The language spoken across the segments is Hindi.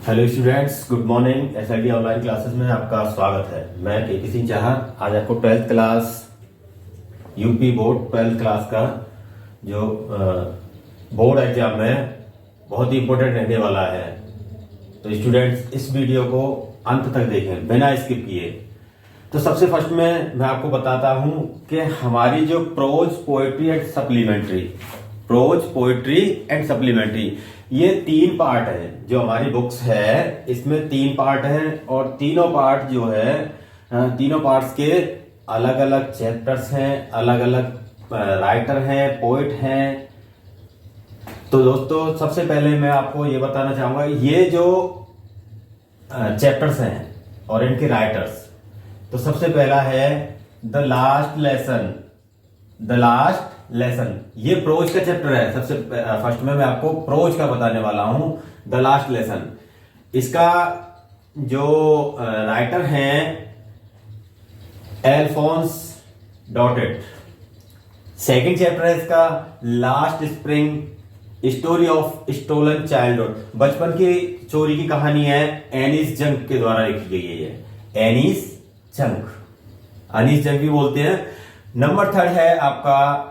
Hello students, good morning. SID online classes में आपका स्वागत है। मैं के सिंह चाहर आज आपको 12th class UP board 12th class का जो बोर्ड एग्जाम है बहुत ही इंपॉर्टेंट रहने वाला है। तो स्टूडेंट्स इस वीडियो को अंत तक देखें बिना स्किप किए। तो सबसे फर्स्ट में मैं आपको बताता हूं कि हमारी जो प्रोज पोएट्री एंड सप्लीमेंट्री ये 3 पार्ट है। जो हमारी बुक्स है इसमें 3 पार्ट हैं और तीनों पार्ट जो है तीनों पार्ट्स के अलग अलग चैप्टर्स हैं, अलग अलग राइटर हैं, पोएट हैं। तो दोस्तों सबसे पहले मैं आपको ये बताना चाहूंगा ये जो चैप्टर्स हैं और इनके राइटर्स। तो सबसे पहला है द लास्ट लेसन। ये प्रोज का चैप्टर है। सबसे फर्स्ट में मैं आपको प्रोज का बताने वाला हूं, द लास्ट लेसन। इसका जो राइटर हैं एल्फोंस डॉटेट। सेकंड चैप्टर है इसका last spring, story of stolen childhood. बचपन की चोरी की कहानी है, एनिस जंग के द्वारा लिखी गई है। ये एनिस जंग भी बोलते हैं। नंबर 3 है आपका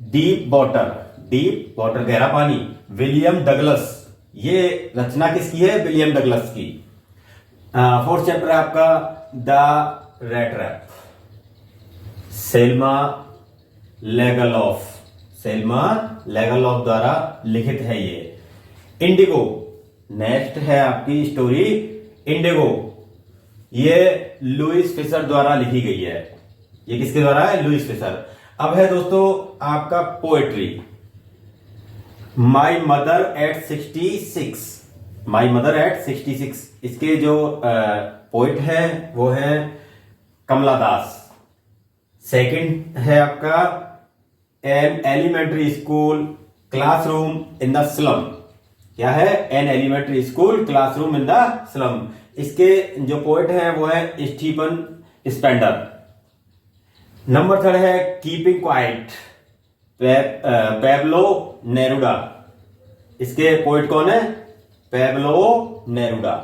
डीप वाटर गहरा पानी, विलियम डगलस। ये रचना किसकी है? विलियम डगलस की। 4th चैप्टर है आपका the rat trap, Selma Lagerlof द्वारा लिखित है ये। इंडिगो नेक्स्ट है आपकी स्टोरी इंडिगो। ये लुइस फिशर द्वारा लिखी गई है। ये किसके द्वारा है? Louis Fischer. अब है दोस्तों आपका पोएट्री, माई मदर एट 66। इसके जो पोएट है वो है कमला दास। सेकंड है आपका an elementary school classroom in the slum. क्या है? An elementary school classroom in the slum. इसके जो पोएट हैं वो है स्टीफन स्पेंडर। नंबर 3 है कीपिंग क्वाइट, पेब्लो नेरुडा। इसके पोएट कौन है? Pablo Neruda.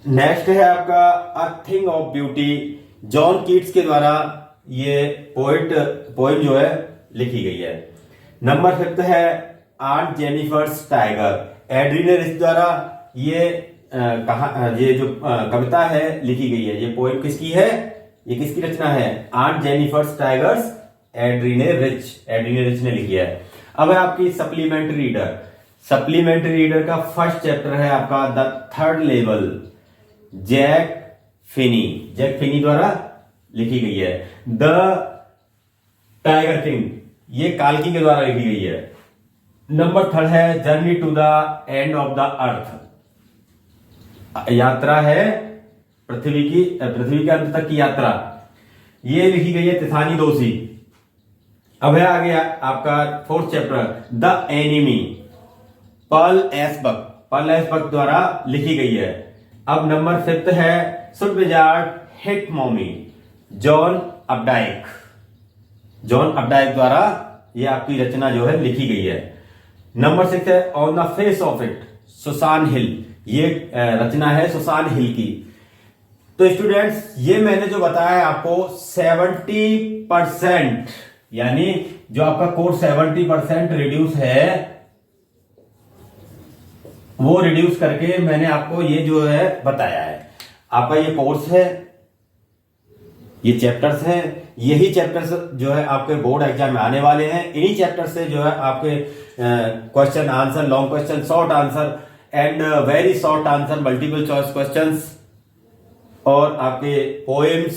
नेक्स्ट है आपका अ thing of beauty, John Keats के द्वारा ये पोएम जो है लिखी गई है। नंबर 5 है आंट जेनिफर्स टाइगर, एड्रीने रिच द्वारा ये जो कविता है लिखी गई है। ये पोएम किसकी है? ये किसकी रचना है? Aunt Jennifer's tigers, Adrienne Rich ने लिखी है। अब है आपकी सप्लीमेंट्री रीडर का फर्स्ट चैप्टर है आपका the third level, Jack Finney द्वारा लिखी गई है। द टाइगर किंग ये काल्की के द्वारा लिखी गई है। नंबर 3 है journey to the end of the earth, यात्रा है पृथ्वी के अंत तक की यात्रा। ये लिखी गई है तिथानी दोषी। अब है आगे आपका 4th chapter the enemy, Paul S Buck द्वारा लिखी गई है। अब नंबर 5 है should wizard hit mommy, John Updike द्वारा ये आपकी रचना जो है लिखी गई है। नंबर 6 है on the face of it, Susan Hill. ये रचना है सुसान हिल की। तो स्टूडेंट्स ये मैंने जो बताया आपको 70%, यानी जो आपका कोर्स 70% रिड्यूस है, वो रिड्यूस करके मैंने आपको ये जो है बताया है। आपका ये कोर्स है, ये चैप्टर्स हैं। यही चैप्टर्स जो है आपके बोर्ड एग्जाम में आने वाले हैं। इन्हीं चैप्टर से जो है आपके question answer, long question, short answer and very short answer, multiple choice questions और आपके पोएम्स,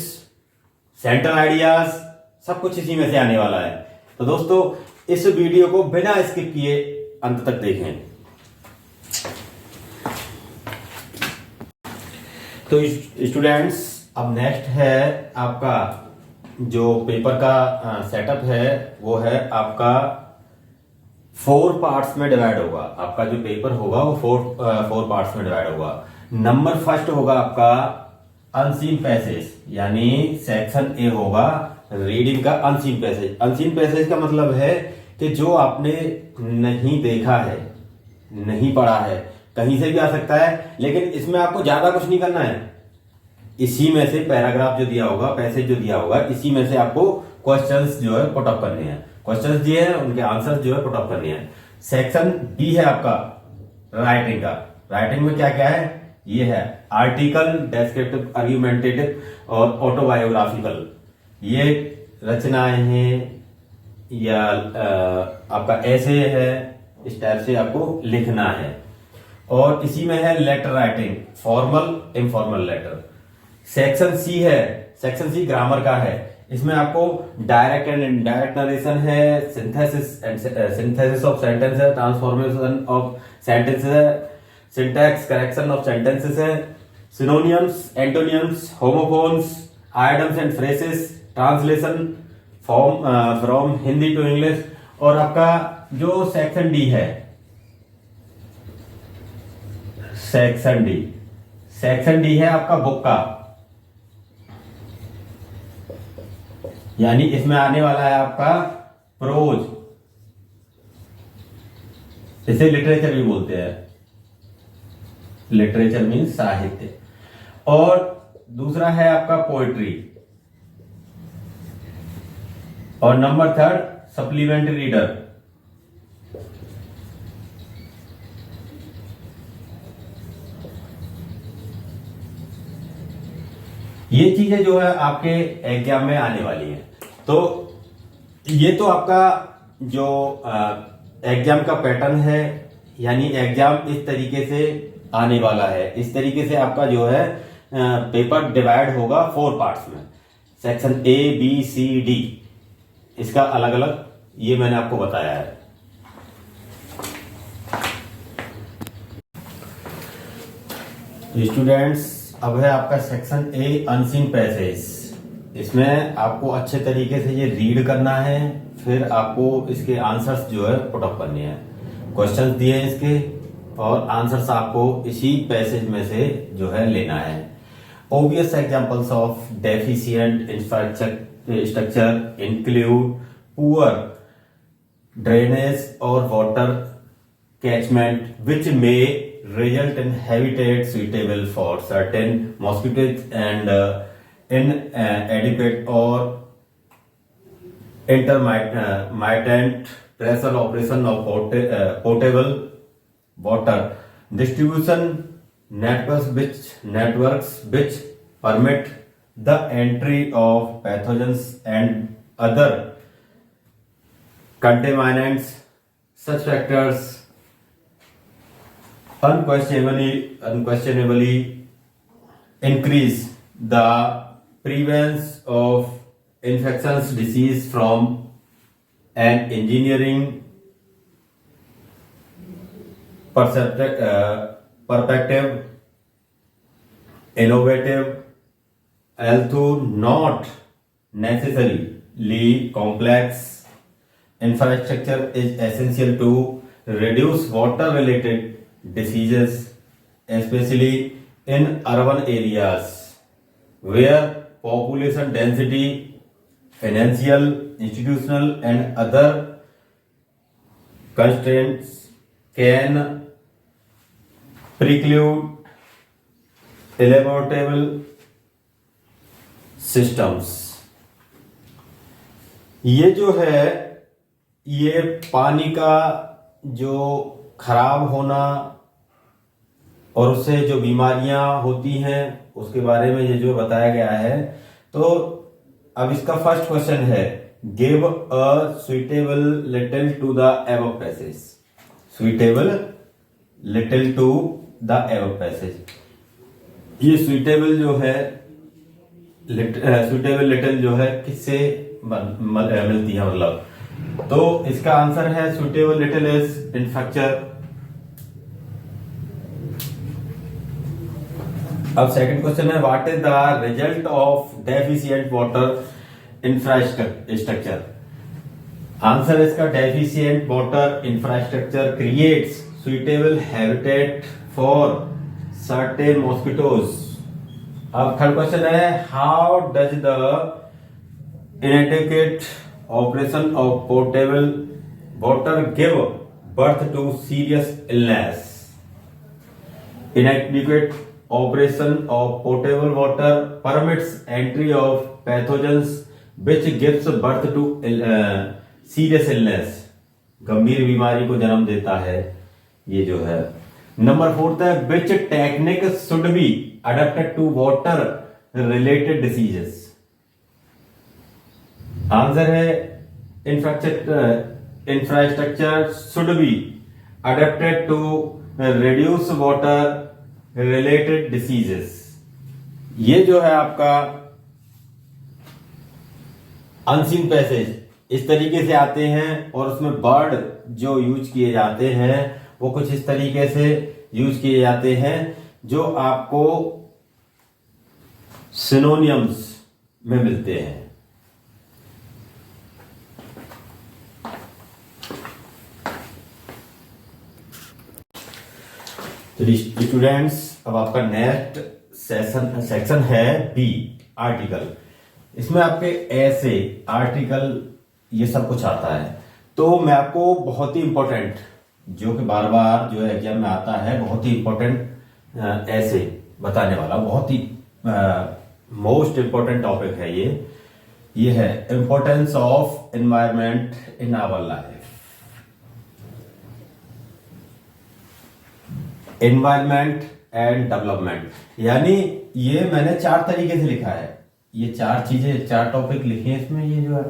सेंटर आइडियाज, सब कुछ इसी में से आने वाला है। तो दोस्तों इस वीडियो को बिना स्किप किए अंत तक देखें। तो स्टूडेंट्स अब नेक्स्ट है आपका जो पेपर का सेटअप है वो है आपका 4 पार्ट्स में डिवाइड होगा। आपका जो पेपर होगा वो 4 पार्ट्स में डिवाइड होगा। नंबर 1 होगा आपका अनसीन पैसेज, यानी सेक्शन ए होगा रीडिंग का अनसीन पैसेज का मतलब है कि जो आपने नहीं देखा है, नहीं पढ़ा है, कहीं से भी आ सकता है, लेकिन इसमें आपको ज्यादा कुछ नहीं करना है। इसी में से पैराग्राफ जो दिया होगा, पैसेज जो दिया होगा, इसी में से आपको क्वेश्चंस जो है पुट अप करने हैं। क्वेश्चंस दिए हैं, उनके आंसर जो है पुट अप करने हैं। सेक्शन बी है आपका राइटिंग का। राइटिंग में क्या क्या है, ये है आर्टिकल, डेस्क्रिप्टिव, आर्ग्यूमेंटेटिव और ऑटोबायोग्राफिकल। ये रचनाएं हैं या आपका ऐसे है, इस टाइप से आपको लिखना है। और इसी में है letter writing, formal, informal letter. Section C है, सेक्शन सी ग्रामर का है। इसमें आपको डायरेक्ट एंड इनडायरेक्ट नरेशन है, सिंथेसिस ऑफ सेंटेंस है, ट्रांसफॉर्मेशन ऑफ सेंटेंसेस है, सिंटैक्स करेक्शन ऑफ सेंटेंसेस है, synonyms, antonyms, homophones, idioms and phrases, translation from Hindi to English. और आपका जो सेक्शन डी है, सेक्शन डी, सेक्शन डी है आपका बुक का, यानी इसमें आने वाला है आपका प्रोज, इसे लिटरेचर भी बोलते हैं। लिटरेचर मीन्स साहित्य। और दूसरा है आपका पोएट्री। और नंबर थर्ड सप्लीमेंट्री रीडर। ये चीजें जो है आपके एग्जाम में आने वाली हैं। तो ये तो आपका जो एग्जाम का पैटर्न है, यानी एग्जाम इस तरीके से आने वाला है। इस तरीके से आपका जो है पेपर डिवाइड होगा 4 पार्ट्स में। Section A, B, C, D, इसका अलग अलग ये मैंने आपको बताया है। स्टूडेंट्स, अब है आपका सेक्शन ए, अनसीन पैसेज। इसमें आपको अच्छे तरीके से ये रीड करना है, फिर आपको इसके आंसर्स जो है पुट अप करने हैं। क्वेश्चंस दिए हैं इसके और आंसर्स आपको इसी पैसेज में से जो है लेना है। Obvious examples of deficient infrastructure include poor drainage और water catchment which may result in habitat suitable for certain mosquitoes and inadequate or intermittent pressure operation of potable water distribution networks which permit the entry of pathogens and other contaminants. Such factors unquestionably increase the prevalence of infectious disease from an engineering perspective. Innovative, although not necessarily complex, infrastructure is essential to reduce water-related diseases, especially in urban areas where population density, financial, institutional and other constraints can preclude elaborate systems. ये जो है, ये पानी का जो खराब होना और उससे जो बीमारियां होती हैं उसके बारे में ये जो बताया गया है। तो अब इसका फर्स्ट क्वेश्चन है, give a suitable title to the above passage. Suitable title to the above passage. ये सुइटेबल जो है, सुइटेबल लिटिल जो है किससे मिलती है, मतलब तो इसका आंसर है सुइटेबल लिटिल इज इंफ्रास्ट्रक्चर। अब सेकंड क्वेश्चन है, what is the result of deficient water infrastructure. Answer इसका, deficient water infrastructure creates suitable habitat for certain mosquitoes. अब थर्ड क्वेश्चन है, how does the inadequate operation of potable water give birth to serious illness. inadequate operation of potable water permits entry of pathogens which gives birth to serious illness, गंभीर बीमारी को जन्म देता है ये जो है। नंबर 4 है which technique should be adapted to water related diseases। Answer है infrastructure should be adapted to reduce water related diseases। ये जो है आपका अनसीन पैसेज इस तरीके से आते हैं और उसमें वर्ड जो यूज किए जाते हैं वो कुछ इस तरीके से यूज किए जाते हैं जो आपको सिनोनियम्स में मिलते हैं। तो स्टूडेंट्स, अब आपका नेक्स्ट सेक्शन है बी, आर्टिकल। इसमें आपके ऐसे आर्टिकल ये सब कुछ आता है। तो मैं आपको बहुत ही इंपॉर्टेंट, जो कि बार बार जो है एग्जाम में आता है, बहुत ही इंपॉर्टेंट ऐसे बताने वाला, बहुत ही मोस्ट इंपॉर्टेंट टॉपिक है ये है importance of environment in our life. Environment and development, यानी ये मैंने 4 तरीके से लिखा है। ये 4 चीजें, 4 टॉपिक लिखे हैं इसमें। ये जो है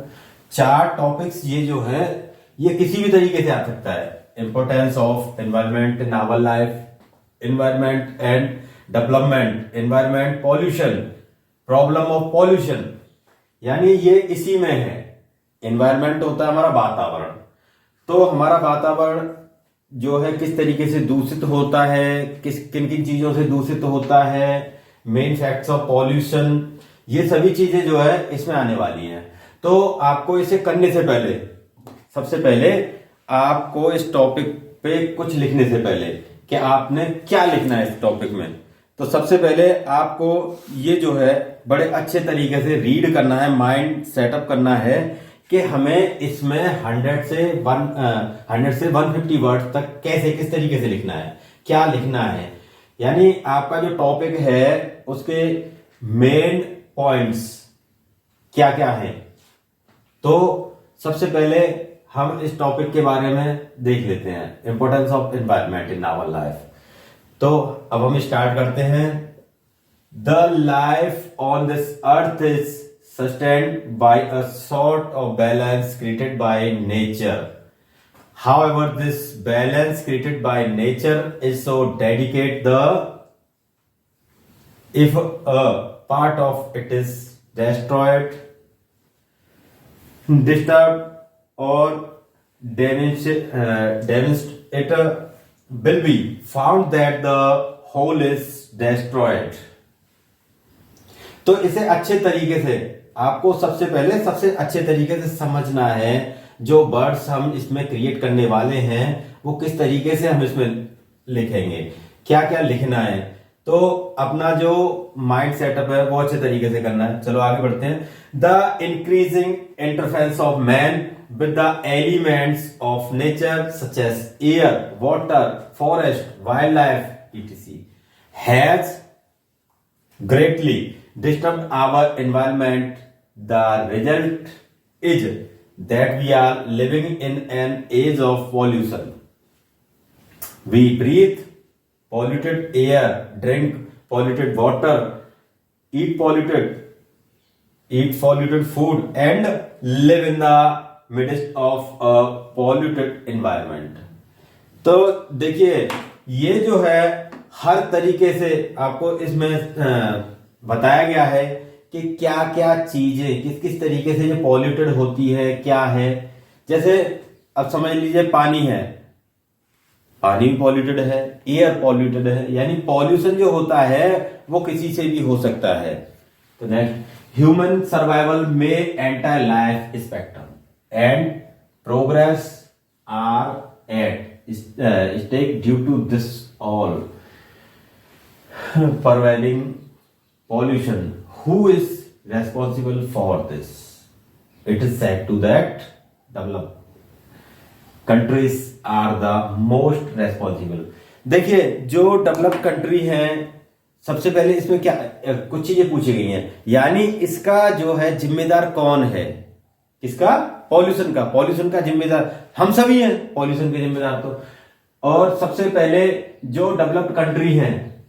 4 टॉपिक्स, ये जो है ये किसी भी तरीके से आ सकता है। Importance of environment in our life, environment and development, environment pollution, problem of pollution, यानी ये इसी में है। एनवायरमेंट होता है हमारा वातावरण, तो हमारा वातावरण जो है किस तरीके से दूषित होता है, किन किन चीजों से दूषित होता है, मेन फैक्ट्स ऑफ पॉल्यूशन, ये सभी चीजें जो है इसमें आने वाली हैं। तो आपको इसे करने से पहले, सबसे पहले आपको इस टॉपिक पे कुछ लिखने से पहले कि आपने क्या लिखना है इस टॉपिक में, तो सबसे पहले आपको ये जो है बड़े अच्छे तरीके से रीड करना है, माइंड सेटअप करना है कि हमें इसमें 100 से 150 वर्ड तक कैसे, किस तरीके से लिखना है, क्या लिखना है। यानी आपका जो टॉपिक है उसके मेन पॉइंट्स क्या क्या हैं। तो सबसे पहले हम इस टॉपिक के बारे में देख लेते हैं, importance of environment in our life. तो अब हम स्टार्ट करते हैं। The life on this earth is sustained by a sort of balance created by nature. However, this balance created by nature is so delicate if a part of it is destroyed, disturbed or damaged, it will be found that the whole is destroyed. तो इसे अच्छे तरीके से आपको सबसे पहले सबसे अच्छे तरीके से समझना है। जो वर्ड्स हम इसमें क्रिएट करने वाले हैं वो किस तरीके से हम इसमें लिखेंगे, क्या क्या लिखना है। तो अपना जो माइंड सेटअप है वो अच्छे तरीके से करना है। चलो आगे बढ़ते हैं। The increasing interference of man with the elements of nature such as air, water, forest, wild life etc. Has greatly disturbed our environment. The result is that we are living in an age of pollution. We breathe polluted air, drink polluted water, eat polluted food, and live in the midst of a polluted environment. तो देखिए ये जो है हर तरीके से आपको इसमें बताया गया है कि क्या क्या चीजें किस किस तरीके से ये पॉल्यूटेड होती है, क्या है। जैसे अब समझ लीजिए पानी है, पानी भी पॉल्यूटेड है, एयर पॉल्यूटेड है, यानी पॉल्यूशन जो होता है वो किसी से भी हो सकता है। तो नेक्स्ट, ह्यूमन सर्वाइवल में entire life spectrum and progress are at stake due to this all pervading pollution. Who is responsible for this? It is said to that developed countries are the most responsible. देखिए जो डेवलप्ड कंट्री हैं, सबसे पहले इसमें क्या कुछ चीजें पूछी गई हैं, यानी इसका जो है जिम्मेदार कौन है, किसका, पॉल्यूशन का जिम्मेदार हम सभी हैं, पॉल्यूशन के जिम्मेदार तो। और सबसे पहले जो डेवलप्ड कंट्री हैं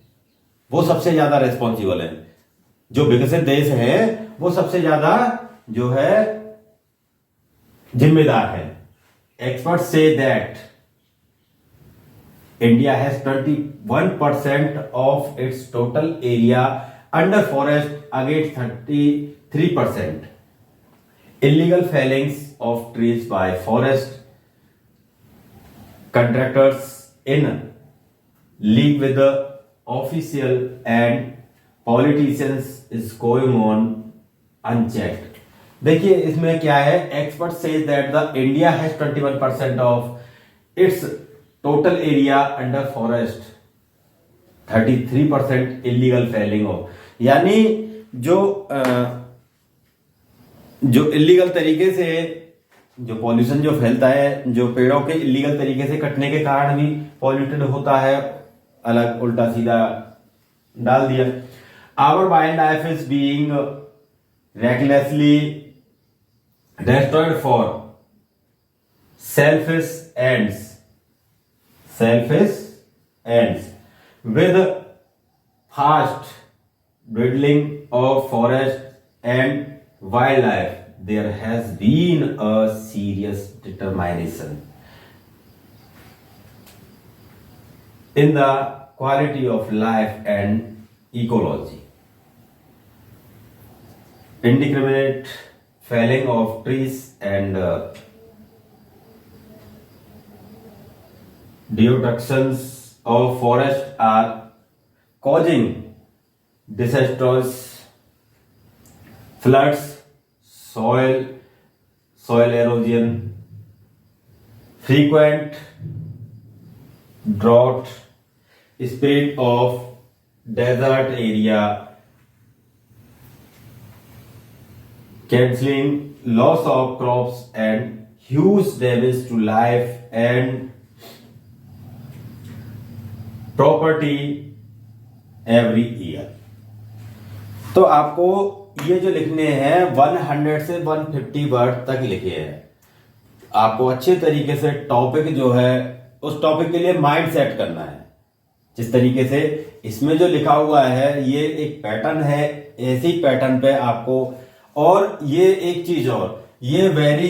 वो सबसे ज्यादा रेस्पॉन्सिबल है, जो विकसित देश है वो सबसे ज्यादा जो है जिम्मेदार है। Expert say that India has 21% of its total area under forest against 33% illegal fellings of trees by forest contractors in league with the official and politicians is going on unchecked। देखिए इसमें क्या है, expert says that the India has 21% of its total area under forest, 33% illegal felling of, यानी जो इलीगल तरीके से जो पॉल्यूशन जो फैलता है, जो पेड़ों के इलीगल तरीके से कटने के कारण भी पॉल्यूटेड होता है, अलग उल्टा सीधा डाल दिया। Our wild life is being recklessly destroyed for selfish ends with fast dwindling of forest and wildlife. There has been a serious determination in the quality of life and ecology. Indiscriminate felling of trees and destructions of forest are causing disastrous floods, soil erosion, frequent drought, spread of desert area, cancelling loss of crops and huge damage to life and property every year। तो आपको ये जो लिखने हैं 100 से 150 वर्ड तक लिखे हैं। आपको अच्छे तरीके से टॉपिक जो है उस टॉपिक के लिए माइंड सेट करना है। जिस तरीके से इसमें जो लिखा हुआ है ये एक पैटर्न है, ऐसे ही पैटर्न पे आपको, और ये एक चीज और, ये वेरी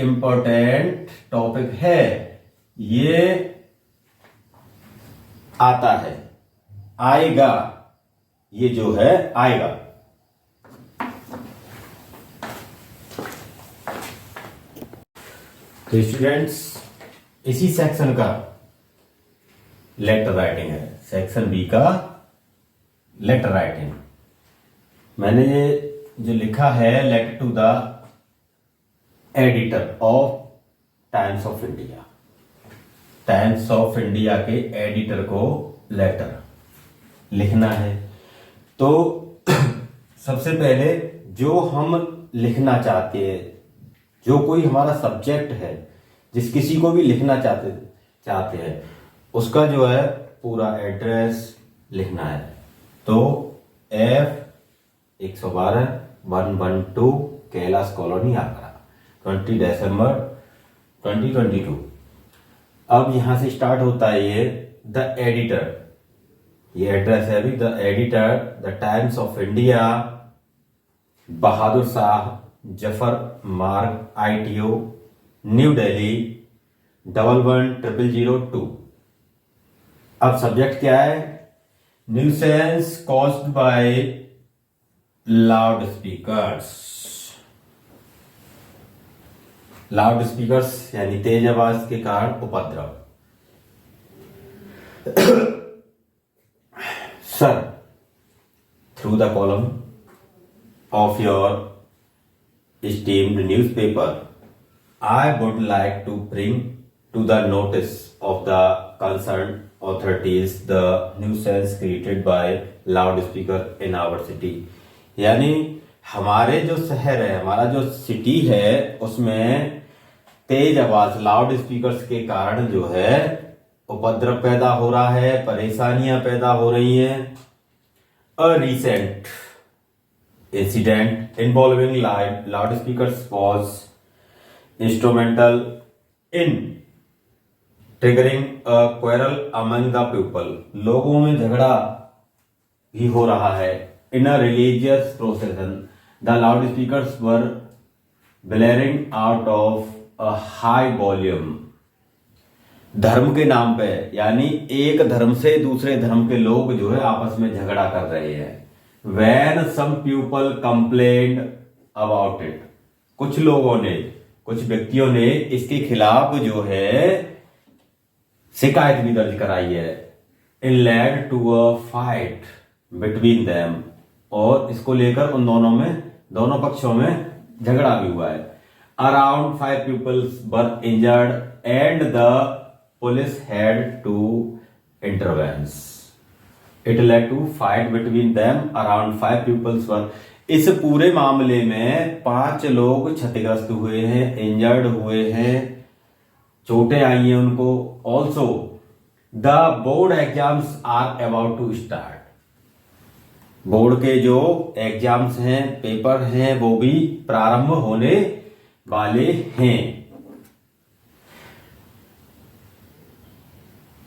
इंपॉर्टेंट टॉपिक है, ये आता है, आएगा, ये जो है आएगा। तो स्टूडेंट्स इसी सेक्शन का लेटर राइटिंग है, सेक्शन बी का लेटर राइटिंग। मैंने ये जो लिखा है, letter to the editor of Times of India, Times of India के एडिटर को लेटर लिखना है। तो सबसे पहले जो हम लिखना चाहते हैं, जो कोई हमारा सब्जेक्ट है, जिस किसी को भी लिखना चाहते हैं, उसका जो है पूरा एड्रेस लिखना है। तो F112 112 कैलाश कॉलोनी आगरा, 20 दिसंबर 2022। अब यहां से स्टार्ट होता है ये द एडिटर, ये एड्रेस है अभी, the editor the Times of India, Bahadur Shah Zafar Marg, ITO, New Delhi 110002। अब सब्जेक्ट क्या है, nuisance caused by loud speakers यानी तेज आवाज के कारण उपद्रव। Sir, through the column of your esteemed newspaper, I would like to bring to the notice of the concerned authorities the nuisance created by loudspeaker in our city। यानी हमारे जो शहर है, हमारा जो सिटी है, उसमें तेज आवाज लाउड स्पीकर्स के कारण जो है उपद्रव पैदा हो रहा है, परेशानियां पैदा हो रही हैं। A recent incident involving loud speakers was instrumental in triggering a quarrel among the people. लोगों में झगड़ा भी हो रहा है। In a religious procession the loud speakers were blaring out of a high volume. धर्म के नाम पे, यानी एक धर्म से दूसरे धर्म के लोग जो है आपस में झगड़ा कर रहे हैं। When some people complained about it, कुछ लोगों ने, कुछ व्यक्तियों ने इसके खिलाफ जो है शिकायत भी दर्ज कराई है। It led to a fight between them, और इसको लेकर उन दोनों पक्षों में झगड़ा भी हुआ है। Around 5 people were injured and the police had to intervene. It led to fight between them. Around 5 people were. इस पूरे मामले में 5 लोग क्षतिग्रस्त हुए हैं, इंजर्ड हुए हैं, चोटें आई हैं उनको। Also the board exams are about to start. Board के जो एग्जाम्स हैं, पेपर हैं, वो भी प्रारंभ होने वाले हैं।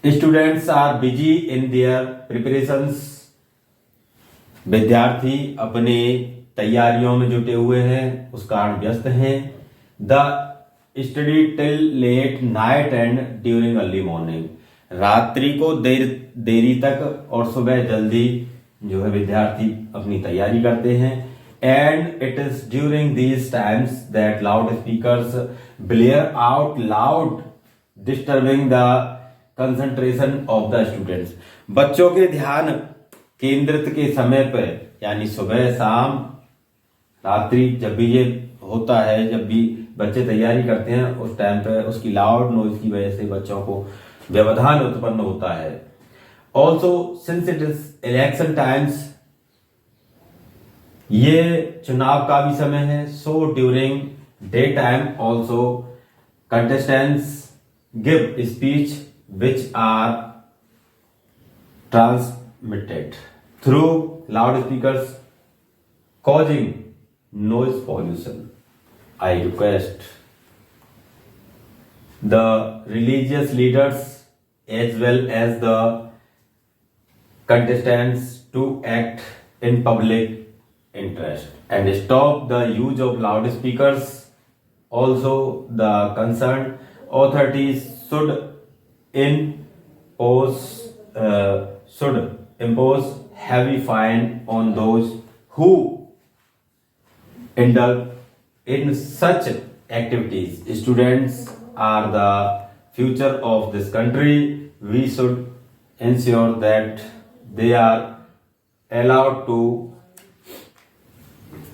Students are busy in their preparations. विद्यार्थी अपने तैयारियों में जुटे हुए हैं, उस कारण व्यस्त हैं। The study till late night and during early morning. रात्रि को देरी तक और सुबह जल्दी जो है विद्यार्थी अपनी तैयारी करते हैं। And it is during these times that loud speakers Blair out loud disturbing the concentration of the students. बच्चों के ध्यान केंद्रित के समय पर, यानी सुबह शाम रात्रि जब भी ये होता है, जब भी बच्चे तैयारी करते हैं, उस टाइम पे उसकी लाउड नॉइज की वजह से बच्चों को व्यवधान उत्पन्न होता है। Also since it is election times, ये चुनाव का भी समय है। So during day time also contestants give speech which are transmitted through loudspeakers causing noise pollution. I request the religious leaders as well as the contestants to act in public interest and stop the use of loudspeakers. Also, the concerned authorities should impose heavy fine on those who indulge in such activities. Students are the future of this country. We should ensure that they are allowed to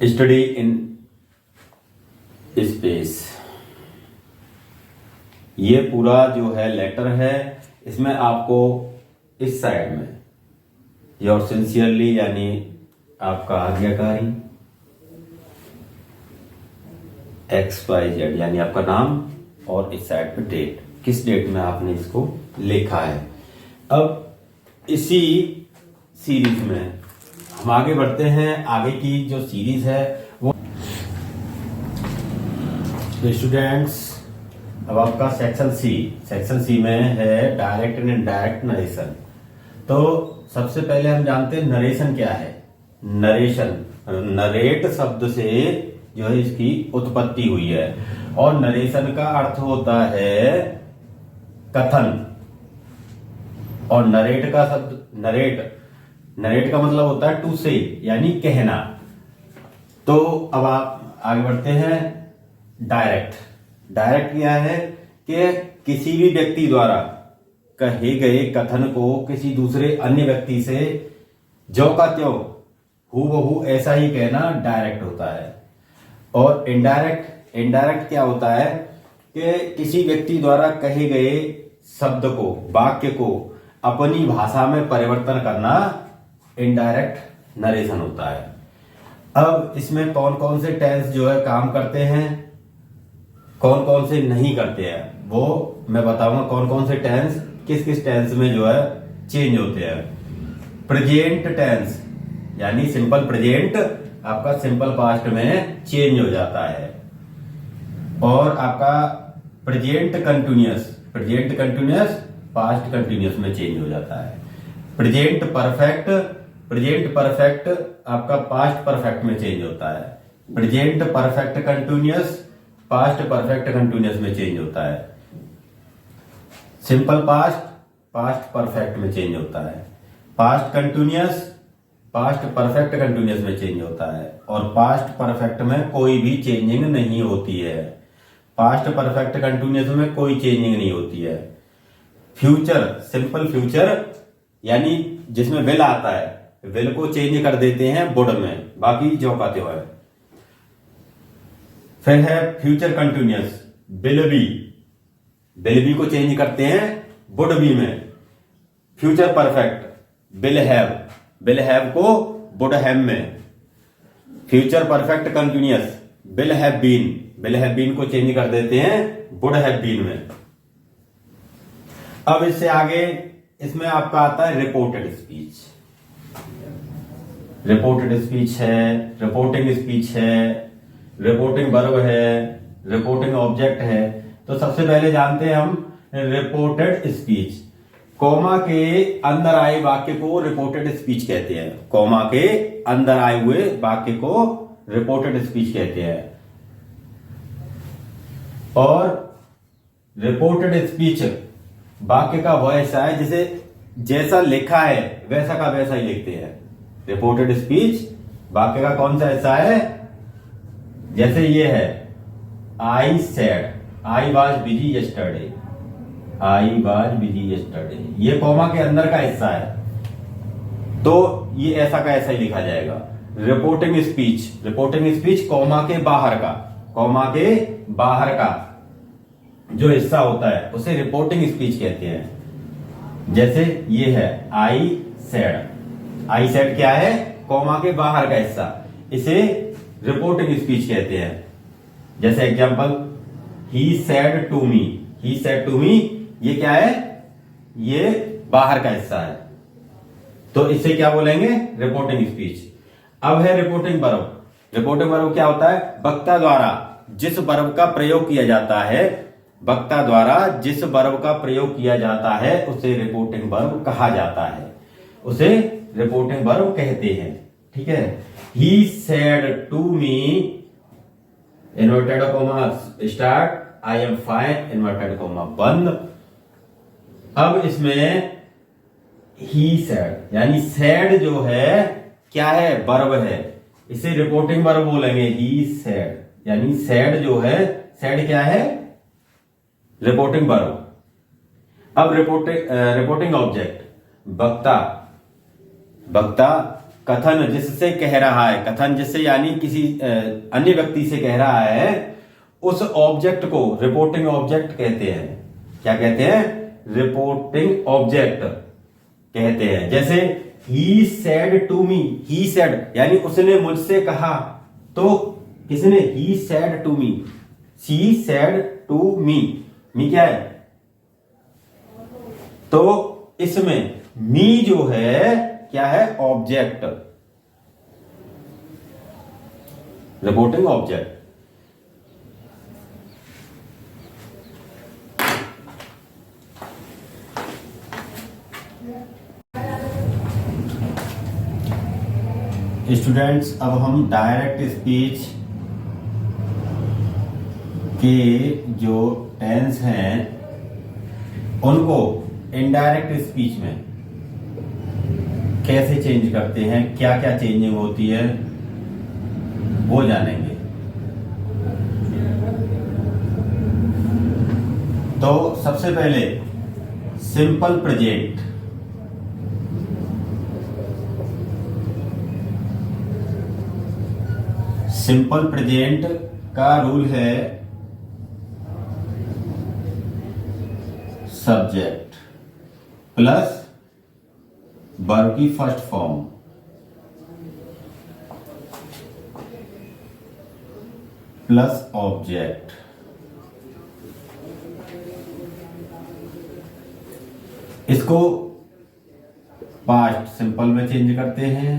study in space. ये पूरा जो है लेटर है, इसमें आपको इस साइड में योर सिंसियरली यानी आपका आज्ञाकारी XYZ यानी आपका नाम, और इस साइड पे डेट, किस डेट में आपने इसको लिखा है। अब इसी सीरीज में हम आगे बढ़ते हैं। आगे की जो सीरीज है वो स्टूडेंट्स, अब आपका सेक्शन सी में है डायरेक्ट एंड इनडायरेक्ट नरेशन। तो सबसे पहले हम जानते हैं नरेशन क्या है। नरेशन, नरेट शब्द से जो है इसकी उत्पत्ति हुई है, और नरेशन का अर्थ होता है कथन, और नरेट का शब्द नरेट का मतलब होता है टू से, यानी कहना। तो अब आप आगे बढ़ते हैं। डायरेक्ट क्या है कि किसी भी व्यक्ति द्वारा कहे गए कथन को किसी दूसरे अन्य व्यक्ति से जो का त्यों हूबहू ऐसा ही कहना डायरेक्ट होता है। और इनडायरेक्ट क्या होता है कि किसी व्यक्ति द्वारा कहे गए शब्द को, वाक्य को अपनी भाषा में परिवर्तन करना इनडायरेक्ट नरेशन होता है। अब इसमें कौन कौन से टेंस जो है काम करते हैं, कौन कौन से नहीं करते हैं, वो मैं बताऊंगा कौन कौन से टेंस किस किस टेंस में जो है चेंज होते हैं। प्रेजेंट टेंस यानी सिंपल प्रेजेंट आपका सिंपल पास्ट में चेंज हो जाता है। और आपका प्रेजेंट कंटिन्यूअस पास्ट कंटिन्यूअस में चेंज हो जाता है। प्रेजेंट परफेक्ट आपका पास्ट परफेक्ट में चेंज होता है। Present perfect continuous past perfect continuous में चेंज होता है। सिंपल पास्ट परफेक्ट में चेंज होता है। Past continuous past perfect continuous में चेंज होता है। और पास्ट परफेक्ट में कोई भी चेंजिंग नहीं होती है। पास्ट परफेक्ट कंटिन्यूअस में कोई चेंजिंग नहीं होती है। फ्यूचर सिंपल फ्यूचर यानी जिसमें विल आता है, विल को चेंज कर देते हैं वुड में, बाकी जो का त्यों है। फिर है फ्यूचर कंटिन्यूअस विल बी को चेंज करते हैं वुड बी में। फ्यूचर परफेक्ट विल हैव को वुड हैव में। Future perfect continuous will have been को चेंज कर देते हैं वुड हैव बीन में। अब इससे आगे इसमें आपका आता है रिपोर्टेड स्पीच है, रिपोर्टिंग स्पीच है, रिपोर्टिंग वर्ब है, रिपोर्टिंग ऑब्जेक्ट है। तो सबसे पहले जानते हैं हम रिपोर्टेड स्पीच। कॉमा के अंदर आए वाक्य को रिपोर्टेड स्पीच कहते हैं। कॉमा के अंदर आए हुए वाक्य को रिपोर्टेड स्पीच कहते हैं। और रिपोर्टेड स्पीच वाक्य का वह हिस्सा है जिसे जैसा लिखा है वैसा का वैसा ही लिखते हैं। रिपोर्टेड स्पीच वाक्य का कौन सा हिस्सा है? जैसे ये है I said I was busy yesterday, ये कॉमा के अंदर का हिस्सा है तो ये ऐसा का ऐसा ही लिखा जाएगा। रिपोर्टिंग स्पीच कॉमा के बाहर का जो हिस्सा होता है उसे रिपोर्टिंग स्पीच कहते हैं। जैसे ये है आई सेड क्या है? कॉमा के बाहर का हिस्सा, इसे रिपोर्टिंग स्पीच कहते हैं। जैसे example he said to me, ये क्या है? ये बाहर का हिस्सा है तो इसे क्या बोलेंगे? Reporting speech. अब है रिपोर्टिंग वर्ब क्या होता है? वक्ता द्वारा जिस वर्ब का प्रयोग किया जाता है उसे रिपोर्टिंग वर्ब कहा जाता है, उसे रिपोर्टिंग वर्ब कहते हैं। ठीक है। He said to me inverted comma start I am fine inverted comma बंद। अब इसमें ही सेड यानी सेड जो है क्या है? वर्ब है, इसे रिपोर्टिंग वर्ब बोलेंगे। ही सेड यानी सेड जो है, सेड क्या है? Reporting verb. अब रिपोर्टिंग ऑब्जेक्ट वक्ता कथन जिससे कह रहा है, कथन जिससे यानी किसी अन्य व्यक्ति से कह रहा है, उस ऑब्जेक्ट को रिपोर्टिंग ऑब्जेक्ट कहते हैं। क्या कहते हैं? रिपोर्टिंग ऑब्जेक्ट कहते हैं। जैसे he said to me, he said यानी उसने मुझसे कहा, तो किसने? He said to me, she said to me क्या है? तो इसमें मी जो है क्या है? Object, reporting object. स्टूडेंट्स, अब हम डायरेक्ट स्पीच के जो टेंस हैं उनको इनडायरेक्ट स्पीच में कैसे चेंज करते हैं, क्या क्या चेंजिंग होती है वो जानेंगे। तो सबसे पहले सिंपल प्रेजेंट। सिंपल प्रेजेंट का रूल है सब्जेक्ट प्लस वर्ब की फर्स्ट फॉर्म प्लस ऑब्जेक्ट। इसको पास्ट सिंपल में चेंज करते हैं।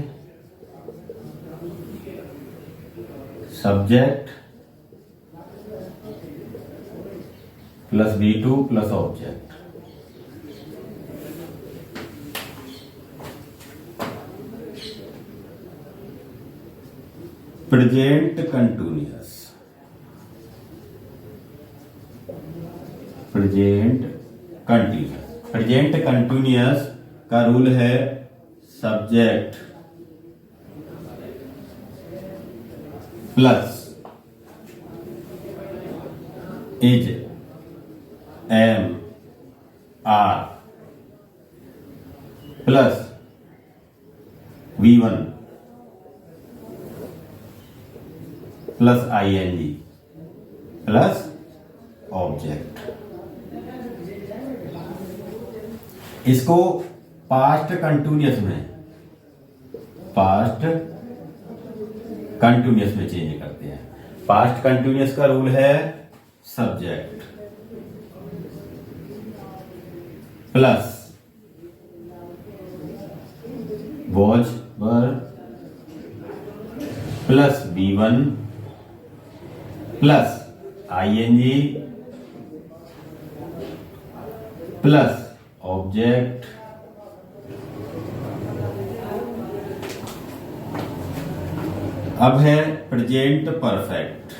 Subject plus V2 plus object. Present continuous. Present continuous. Present continuous का रूल है subject plus is am are plus V1 plus ING plus object. इसको पास्ट कंटिन्यूअस में चेंज करते हैं। पास्ट कंटिन्यूअस का रूल है subject plus was were plus V1 plus ING plus object. अब है प्रेजेंट परफेक्ट।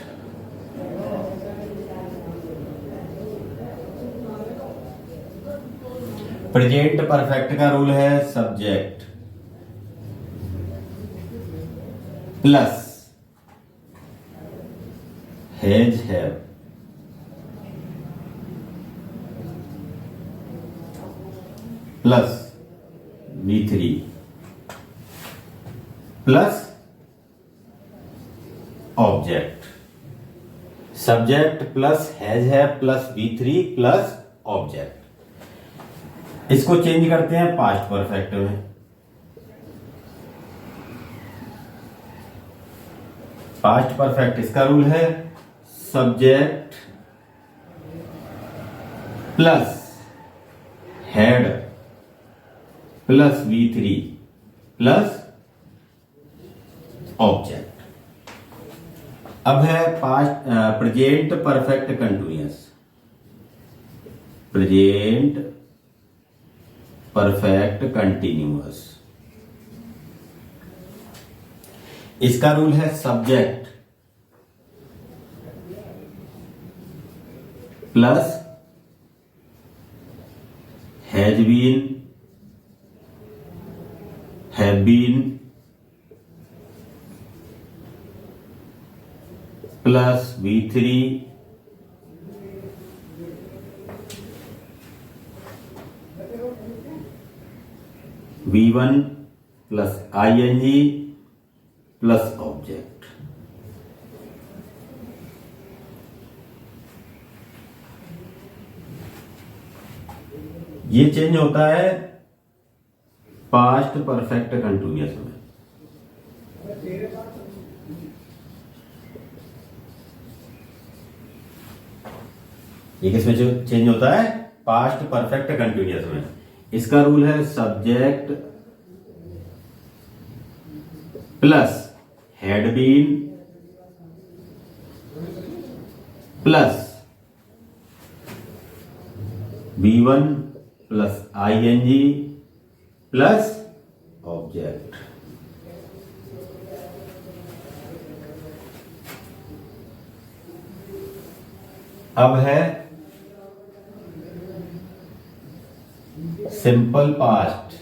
प्रेजेंट परफेक्ट का रूल है subject plus has have plus V3 plus object. Subject plus has have plus V3 plus object. इसको चेंज करते हैं पास्ट परफेक्ट में। पास्ट परफेक्ट इसका रूल है subject plus had plus V3 plus object. अब है past present perfect continuous. Present perfect continuous इसका रूल है subject plus has been have been plus V3 V1 plus ING plus object. ये चेंज होता है पास्ट परफेक्ट कंटिन्यूअस में। ये किसमें चेंज होता है? पास्ट परफेक्ट कंटिन्यूअस में। इसका रूल है subject plus had been plus V1 plus ING plus object. अब है simple past.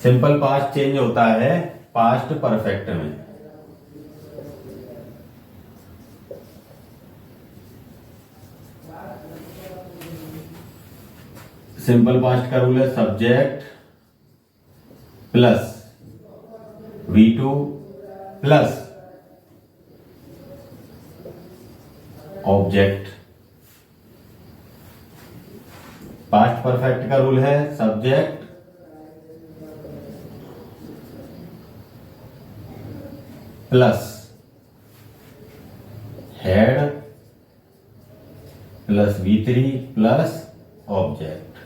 Simple past change होता है पास्ट परफेक्ट में। सिंपल पास्ट का रूल है subject plus V2 plus object. Past perfect का रूल है subject plus had plus V3 plus object.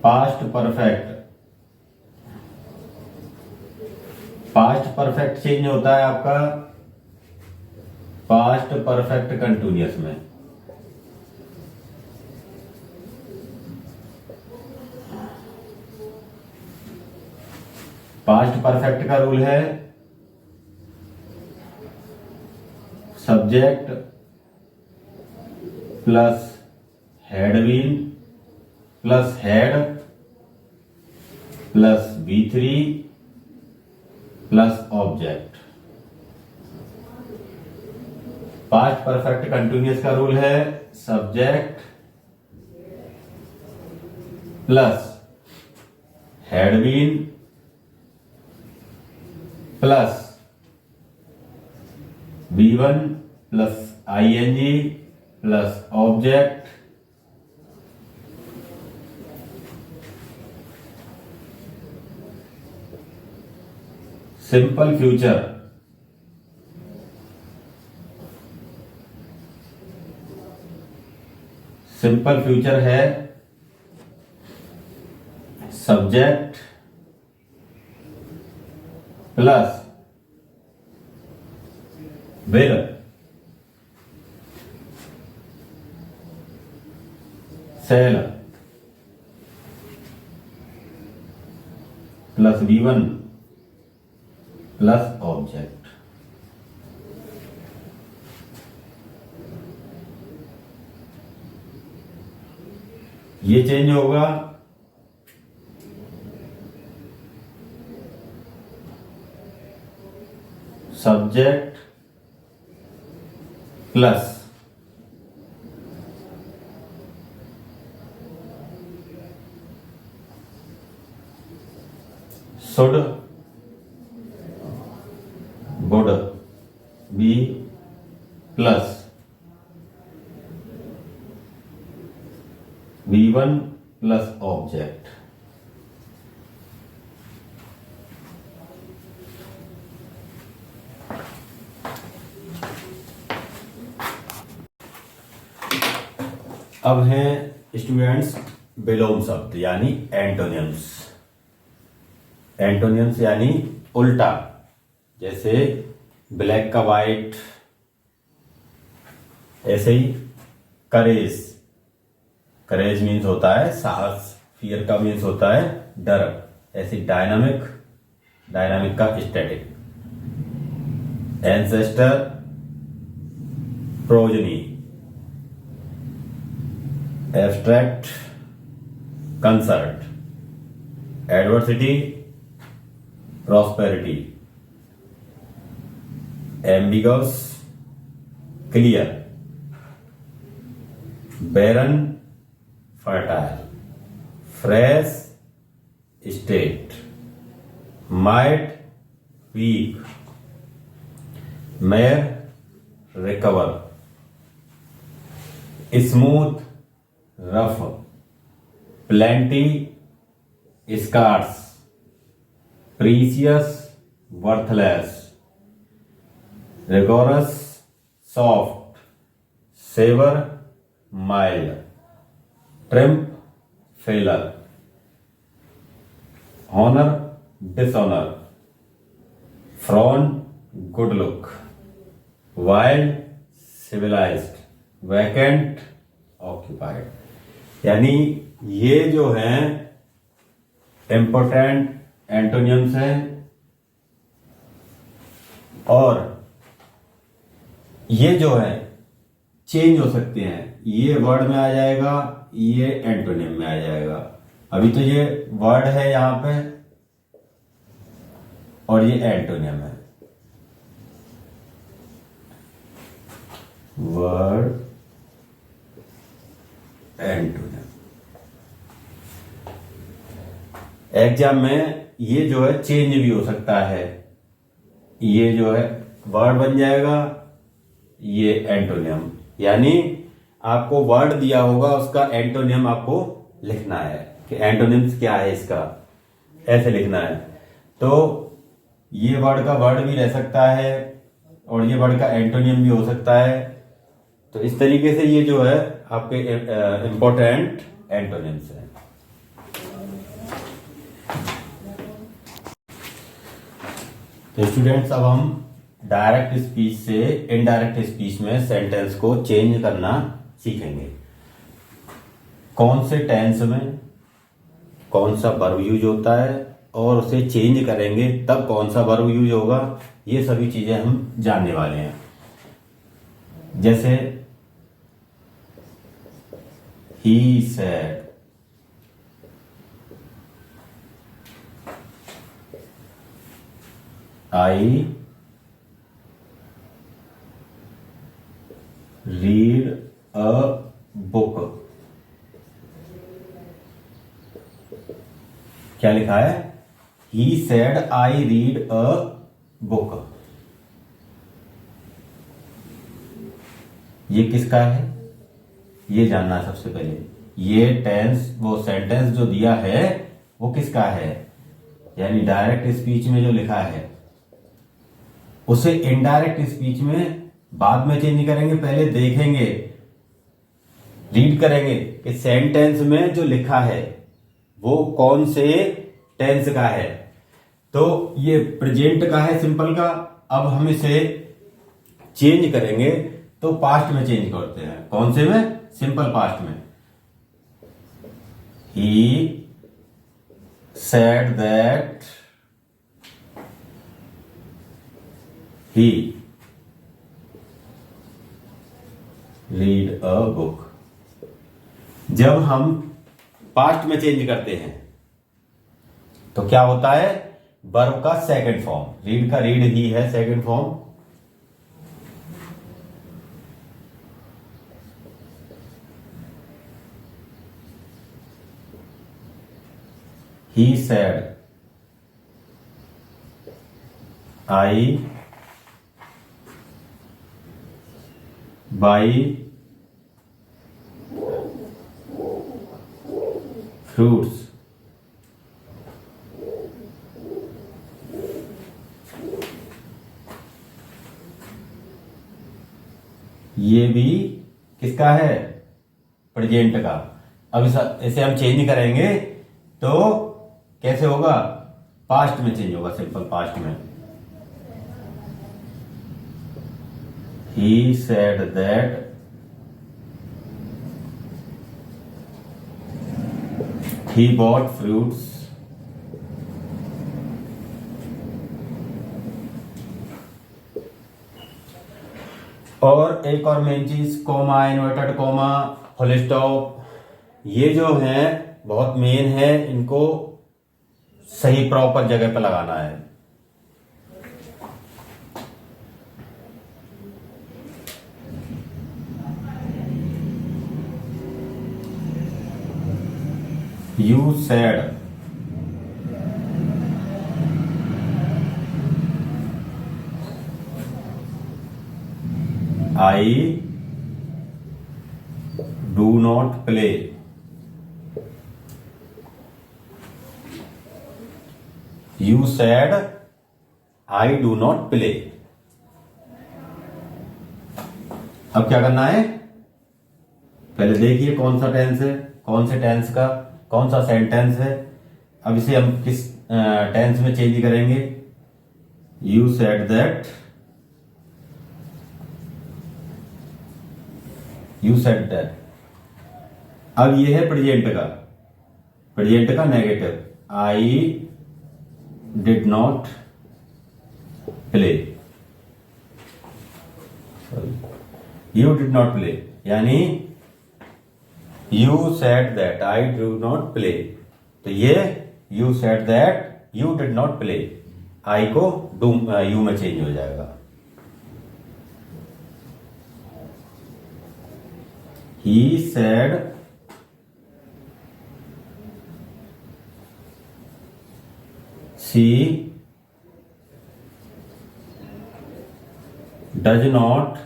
Past perfect, past perfect change होता है आपका पास्ट परफेक्ट कंटिन्यूअस में। पास्ट परफेक्ट का रूल है subject plus had been plus had plus V3 plus object. Past perfect continuous का रूल है subject plus had been plus V1 plus ING plus object. Simple future, simple future है subject plus will shall plus V1 plus object. ये चेंज होगा subject plus should would be plus V1 plus object. अब हैं स्टूडेंट्स विलोम शब्द यानी एंटोनियम्स। एंटोनियम्स यानी उल्टा, जैसे ब्लैक का वाइट, ऐसे ही करेज, करेज मीन्स होता है साहस, फियर का मीन्स होता है डर, ऐसे डायनामिक, डायनामिक का static. Ancestor progeny, abstract concrete, adversity prosperity, ambiguous clear, barren fertile, fresh stale, might weak, mayor recover, smooth rough, plenty scarce, precious worthless, rigorous soft, severe mild, triumph failure, honour dishonour, frown good look, wild civilised, vacant occupied. यानी ये जो हैं इंपॉर्टेंट एंटोनियम्स हैं, और ये जो है चेंज हो सकते हैं, ये वर्ड में आ जाएगा, ये एंटोनियम में आ जाएगा। अभी तो ये वर्ड है यहां पे और ये एंटोनियम है। Word antonym. एग्जाम में ये जो है चेंज भी हो सकता है, ये जो है वर्ड बन जाएगा, ये एंटोनियम। यानी आपको वर्ड दिया होगा, उसका एंटोनियम आपको लिखना है कि एंटोनिम्स क्या है इसका, ऐसे लिखना है। तो ये वर्ड का वर्ड भी रह सकता है और ये वर्ड का एंटोनियम भी हो सकता है। तो इस तरीके से ये जो है आपके इंपॉर्टेंट एंटोनिम्स हैं। तो स्टूडेंट्स, अब हम डायरेक्ट स्पीच से इनडायरेक्ट स्पीच में सेंटेंस को चेंज करना सीखेंगे। कौन से टेंस में कौन सा वर्ब यूज होता है और उसे चेंज करेंगे तब कौन सा वर्ब यूज होगा, ये सभी चीजें हम जानने वाले हैं। जैसे he said, I read a book। क्या लिखा है? He said I read a book। ये किसका है, ये जानना है सबसे पहले। ये टेंस, वो सेंटेंस जो दिया है वो किसका है, यानी डायरेक्ट स्पीच में जो लिखा है उसे इनडायरेक्ट स्पीच में बाद में चेंज करेंगे। पहले देखेंगे, रीड करेंगे कि सेंटेंस में जो लिखा है वो कौन से टेंस का है। तो ये प्रेजेंट का है, सिंपल का। अब हम इसे चेंज करेंगे तो पास्ट में चेंज करते हैं। कौन से में? सिंपल पास्ट में। He said that he read a book। जब हम पास्ट में चेंज करते हैं तो क्या होता है, वर्ब का सेकंड फॉर्म, रीड का रीड ही है second form. He said I buy fruits। ये भी किसका है? प्रेजेंट का। अब इसे हम चेंज करेंगे तो कैसे होगा? पास्ट में चेंज होगा, सिंपल पास्ट में। He said that he bought fruits और एक और मेन चीज, comma, inverted comma, full stop, ये जो है बहुत मेन है। इनको सही प्रॉपर जगह पर लगाना है। You said I do not play। You said I do not play। अब क्या करना है? पहले देखिए कौन सा टेंस है, कौन से टेंस का कौन सा सेंटेंस है। अब इसे हम किस टेंस में चेंज करेंगे? You said that, you said that। अब ये है प्रेजेंट का negative, I did not play। You did not play, यानी You said that I do not play। तो ये You said that you did not play, I को you में चेंज हो जाएगा। He said she does not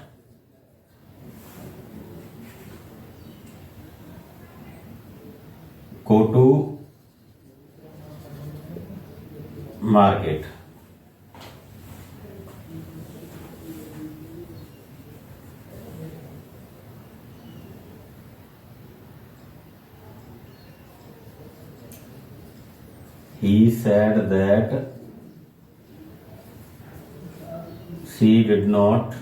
go to market। he said that she did not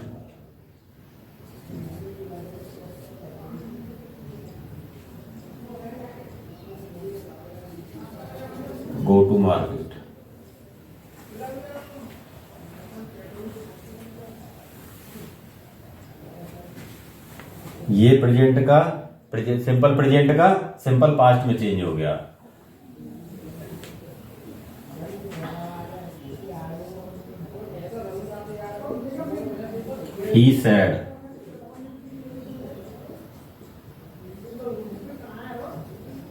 go to market. ये प्रेजेंट का सिंपल प्रेजेंट का सिंपल पास्ट में चेंज हो गया। He said,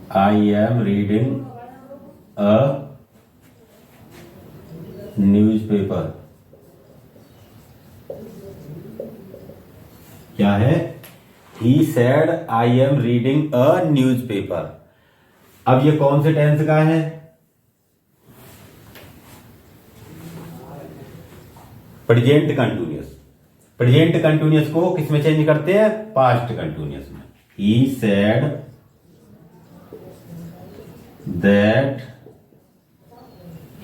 I am reading a newspaper. क्या है? He said, I am reading a newspaper. अब ये कौन से टेंस का है? Present continuous. प्रेजेंट कंटिन्यूअस को किस में चेंज करते हैं? पास्ट कंटिन्यूअस में। He said that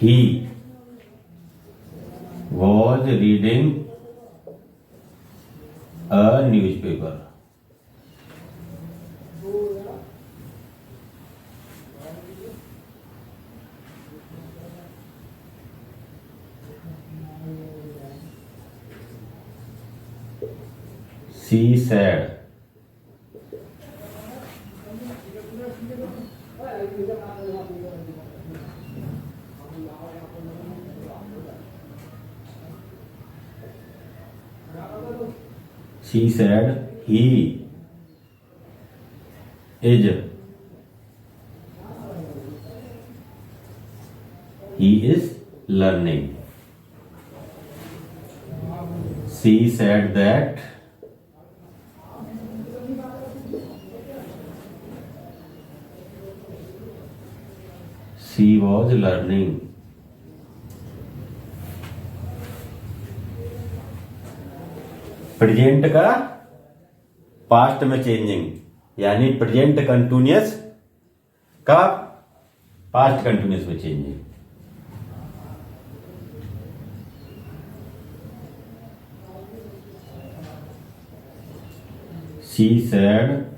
he was reading a newspaper. She said, he is learning. She said that she was learning. Present का पास्ट में चेंजिंग, यानी प्रेजेंट कंटिन्यूअस का पास्ट कंटिन्यूअस में changing. She said,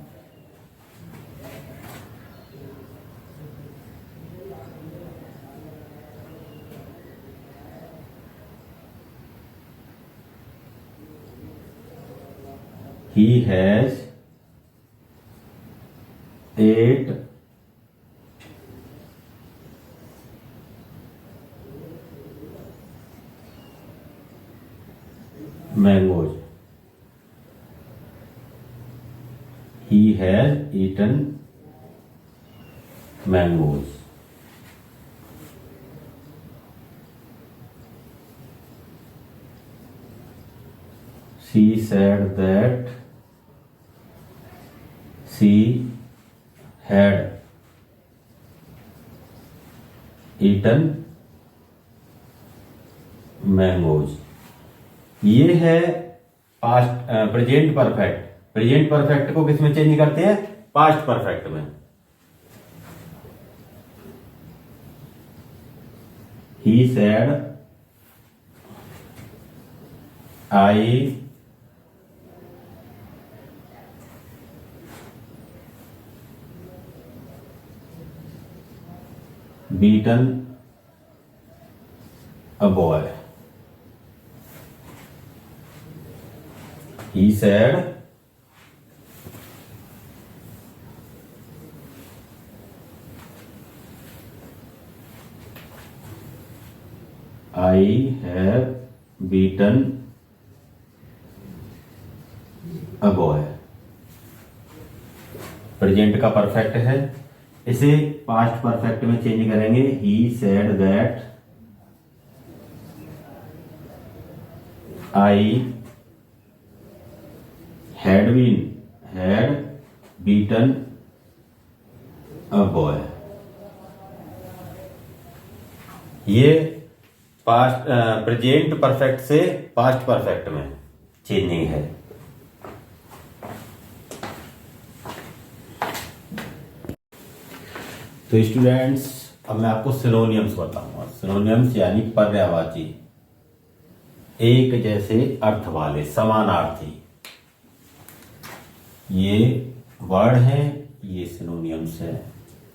he has 8 mangoes. He has eaten mangoes. She said that she had eaten mangoes. ये है past present perfect. Present perfect को किस में चेंज करते हैं? पास्ट परफेक्ट में। He said, I beaten a boy. He said, I have beaten a boy. Present का परफेक्ट है, इसे पास्ट परफेक्ट में चेंज करेंगे। He said that I had beaten a boy. ये पास्ट प्रेजेंट परफेक्ट से पास्ट परफेक्ट में चेंजिंग है। तो स्टूडेंट्स, अब मैं आपको सिनोनियम्स बताऊंगा। सिनोनियम्स यानी पर्यायवाची, एक जैसे अर्थ वाले, समानार्थी। ये वर्ड है, ये सिनोनियम्स है,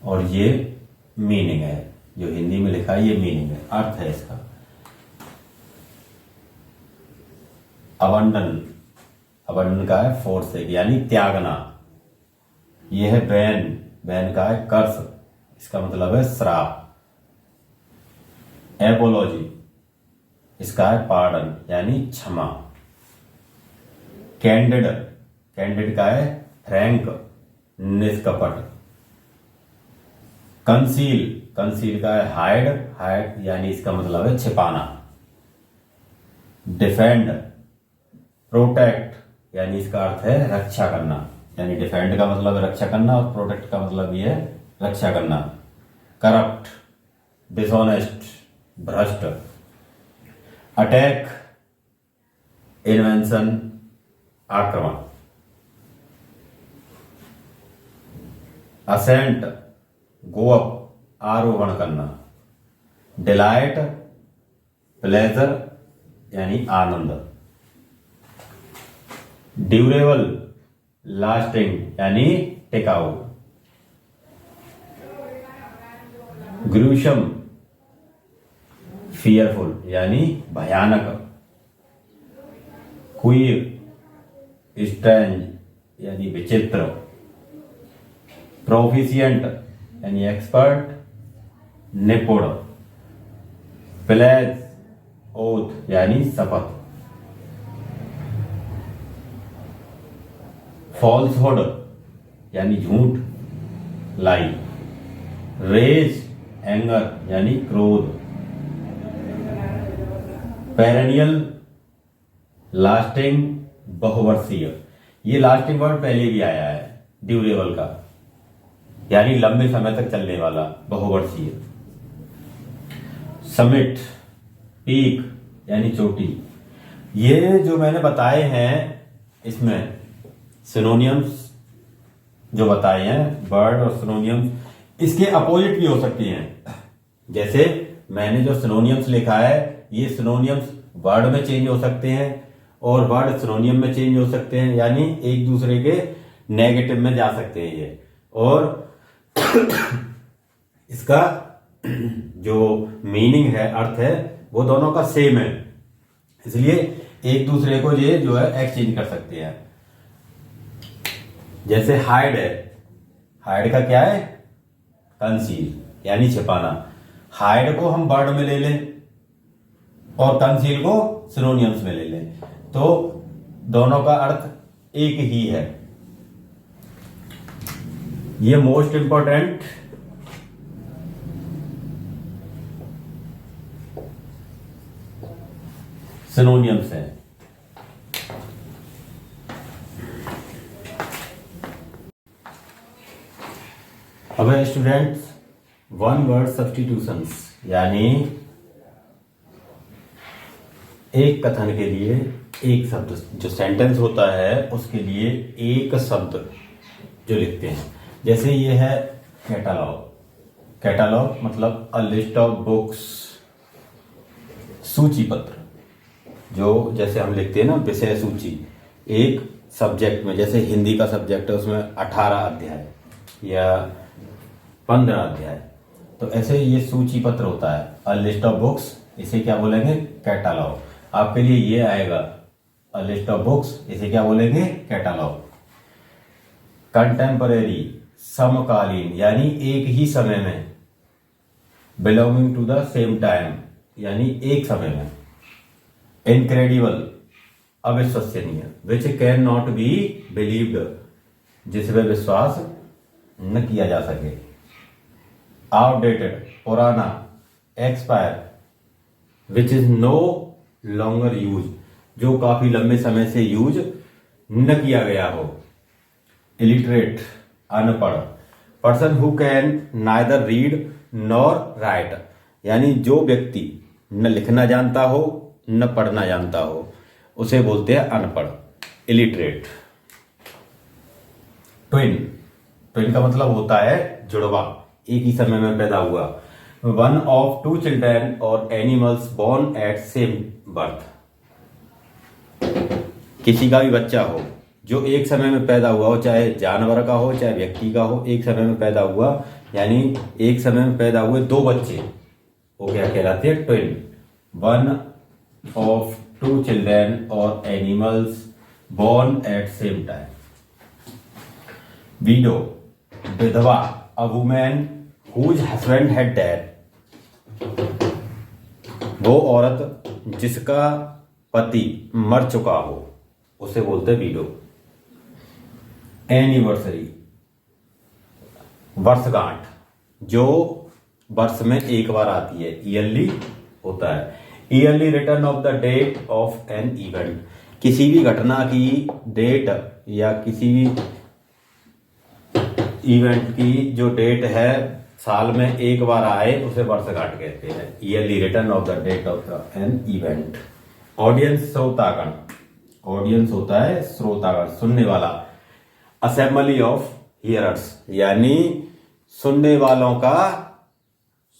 और ये मीनिंग है। जो हिंदी में लिखा है ये मीनिंग है, अर्थ है इसका। अबंडन, अबंडन का है फोर्सेक यानी त्यागना। ये है बैन, बैन का है कर्स, इसका मतलब है श्राप। एपोलॉजी, इसका है पार्डन यानी क्षमा। कैंडिड, कैंडिड का है फ्रैंक, निष्कपट। कंसील, कंसील का है हाइड, हाइड यानी इसका मतलब है छिपाना। डिफेंड, प्रोटेक्ट यानी इसका अर्थ है रक्षा करना, यानी डिफेंड का मतलब है रक्षा करना और प्रोटेक्ट का मतलब ये है रक्षा करना। करप्ट, डिसऑनेस्ट, भ्रष्ट। अटैक, इन्वेंशन, आक्रमण। असेंट, गो अप, आरोहण करना। डिलाइट, प्लेजर यानी आनंद। ड्यूरेबल, लास्टिंग यानी टिकाऊ। ग्रूशम, फियरफुल यानी भयानक। क्वीर, स्ट्रेंज यानी विचित्र। प्रोफिशिएंट यानी एक्सपर्ट, निपुण। प्लेज, ओथ यानी शपथ। फॉल्सहुड यानी झूठ, लाई। रेज, एंगर यानी क्रोध। पेरेनियल, लास्टिंग, बहुवर्षीय। ये लास्टिंग वर्ड पहले भी आया है ड्यूरेबल का, यानी लंबे समय तक चलने वाला, बहुवर्षीय। समिट, पीक यानी चोटी। ये जो मैंने बताए हैं इसमें सिनोनियम्स जो बताए हैं, वर्ड और सिनोनियम्स, इसके अपोजिट भी हो सकती हैं। जैसे मैंने जो सिनोनियम्स लिखा है, ये सिनोनियम्स वर्ड में चेंज हो सकते हैं और वर्ड सिनोनियम में चेंज हो सकते हैं, यानी एक दूसरे के नेगेटिव में जा सकते हैं ये। और इसका जो मीनिंग है, अर्थ है, वो दोनों का सेम है, इसलिए एक दूसरे को ये जो है एक्सचेंज कर सकते हैं। जैसे हाइड है, हाइड का क्या है, कंसील यानी छिपाना। हाइड को हम वर्ड में ले लें और कंसील को सिनोनियम्स में ले लें, तो दोनों का अर्थ एक ही है। ये मोस्ट इंपॉर्टेंट सिनोनियम्स हैं। अब स्टूडेंट्स, वन वर्ड सब्स्टिट्यूशंस, यानी एक कथन के लिए एक शब्द, जो सेंटेंस होता है उसके लिए एक शब्द जो लिखते हैं। जैसे ये है कैटालॉग, कैटालॉग मतलब अ लिस्ट ऑफ बुक्स, सूची पत्र, जो जैसे हम लिखते हैं ना विषय सूची, एक सब्जेक्ट में, जैसे हिंदी का सब्जेक्ट है उसमें 18 अध्याय या 15 अध्याय, तो ऐसे ये सूची पत्र होता है, अ लिस्ट ऑफ बुक्स, इसे क्या बोलेंगे, कैटालॉग। आपके लिए ये आएगा अ लिस्ट ऑफ बुक्स, इसे क्या बोलेंगे, कैटालॉग। कंटेम्परेरी, समकालीन यानी एक ही समय में, belonging to the same time यानी एक समय में। इनक्रेडिबल, अविश्वसनीय, which can not be believed, जिस पर विश्वास न किया जा सके। आउटडेटेड, पुराना। Expire, which is no longer use, जो काफी लंबे समय से यूज न किया गया हो। इलिटरेट, अनपढ़। Person who can neither read nor right, यानी जो व्यक्ति न लिखना जानता हो न पढ़ना जानता हो, उसे बोलते हैं अनपढ़, इलिटरेट। ट्विन, ट्विन का मतलब होता है जुड़वा, एक ही समय में पैदा हुआ। वन ऑफ टू चिल्ड्रन और animals born at same birth. किसी का भी बच्चा हो जो एक समय में पैदा हुआ हो, चाहे जानवर का हो चाहे व्यक्ति का हो, एक समय में पैदा हुआ, यानी एक समय में पैदा हुए दो बच्चे, वो क्या कहलाते हैं? Twin. One of two children और animals born at same time. Widow, विधवा, a woman whose husband had dead. वो औरत जिसका पति मर चुका हो उसे बोलते हैं विडो। एनिवर्सरी, वर्षगांठ, जो वर्ष में एक बार आती है, ईयरली होता है। Yearly return of the date of an event, किसी भी घटना की डेट या किसी भी इवेंट की जो डेट है साल में एक बार आए उसे वर्षगांठ कहते हैं। Yearly return of the date of the an event. Audience, श्रोतागण, ऑडियंस होता है श्रोतागण, सुनने वाला। असेंबली ऑफ हियरर्स, यानी सुनने वालों का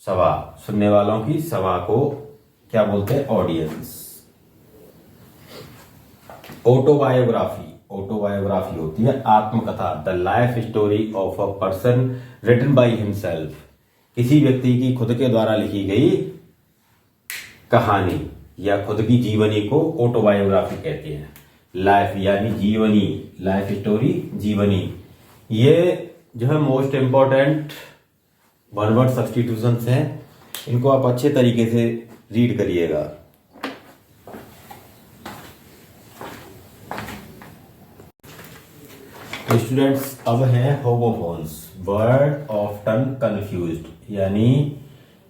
सभा, सुनने वालों की सभा को क्या बोलते हैं? ऑडियंस। ऑटोबायोग्राफी, ऑटोबायोग्राफी होती है आत्मकथा, the life story of a person written by himself, किसी व्यक्ति की खुद के द्वारा लिखी गई कहानी या खुद की जीवनी को ऑटोबायोग्राफी कहते हैं। लाइफ यानी जीवनी, लाइफ स्टोरी, जीवनी। ये जो है most important one word substitutions हैं, इनको आप अच्छे तरीके से रीड करिएगा। स्टूडेंट्स, अब है होमोफोन्स, वर्ड ऑफ्टन कंफ्यूज्ड, यानी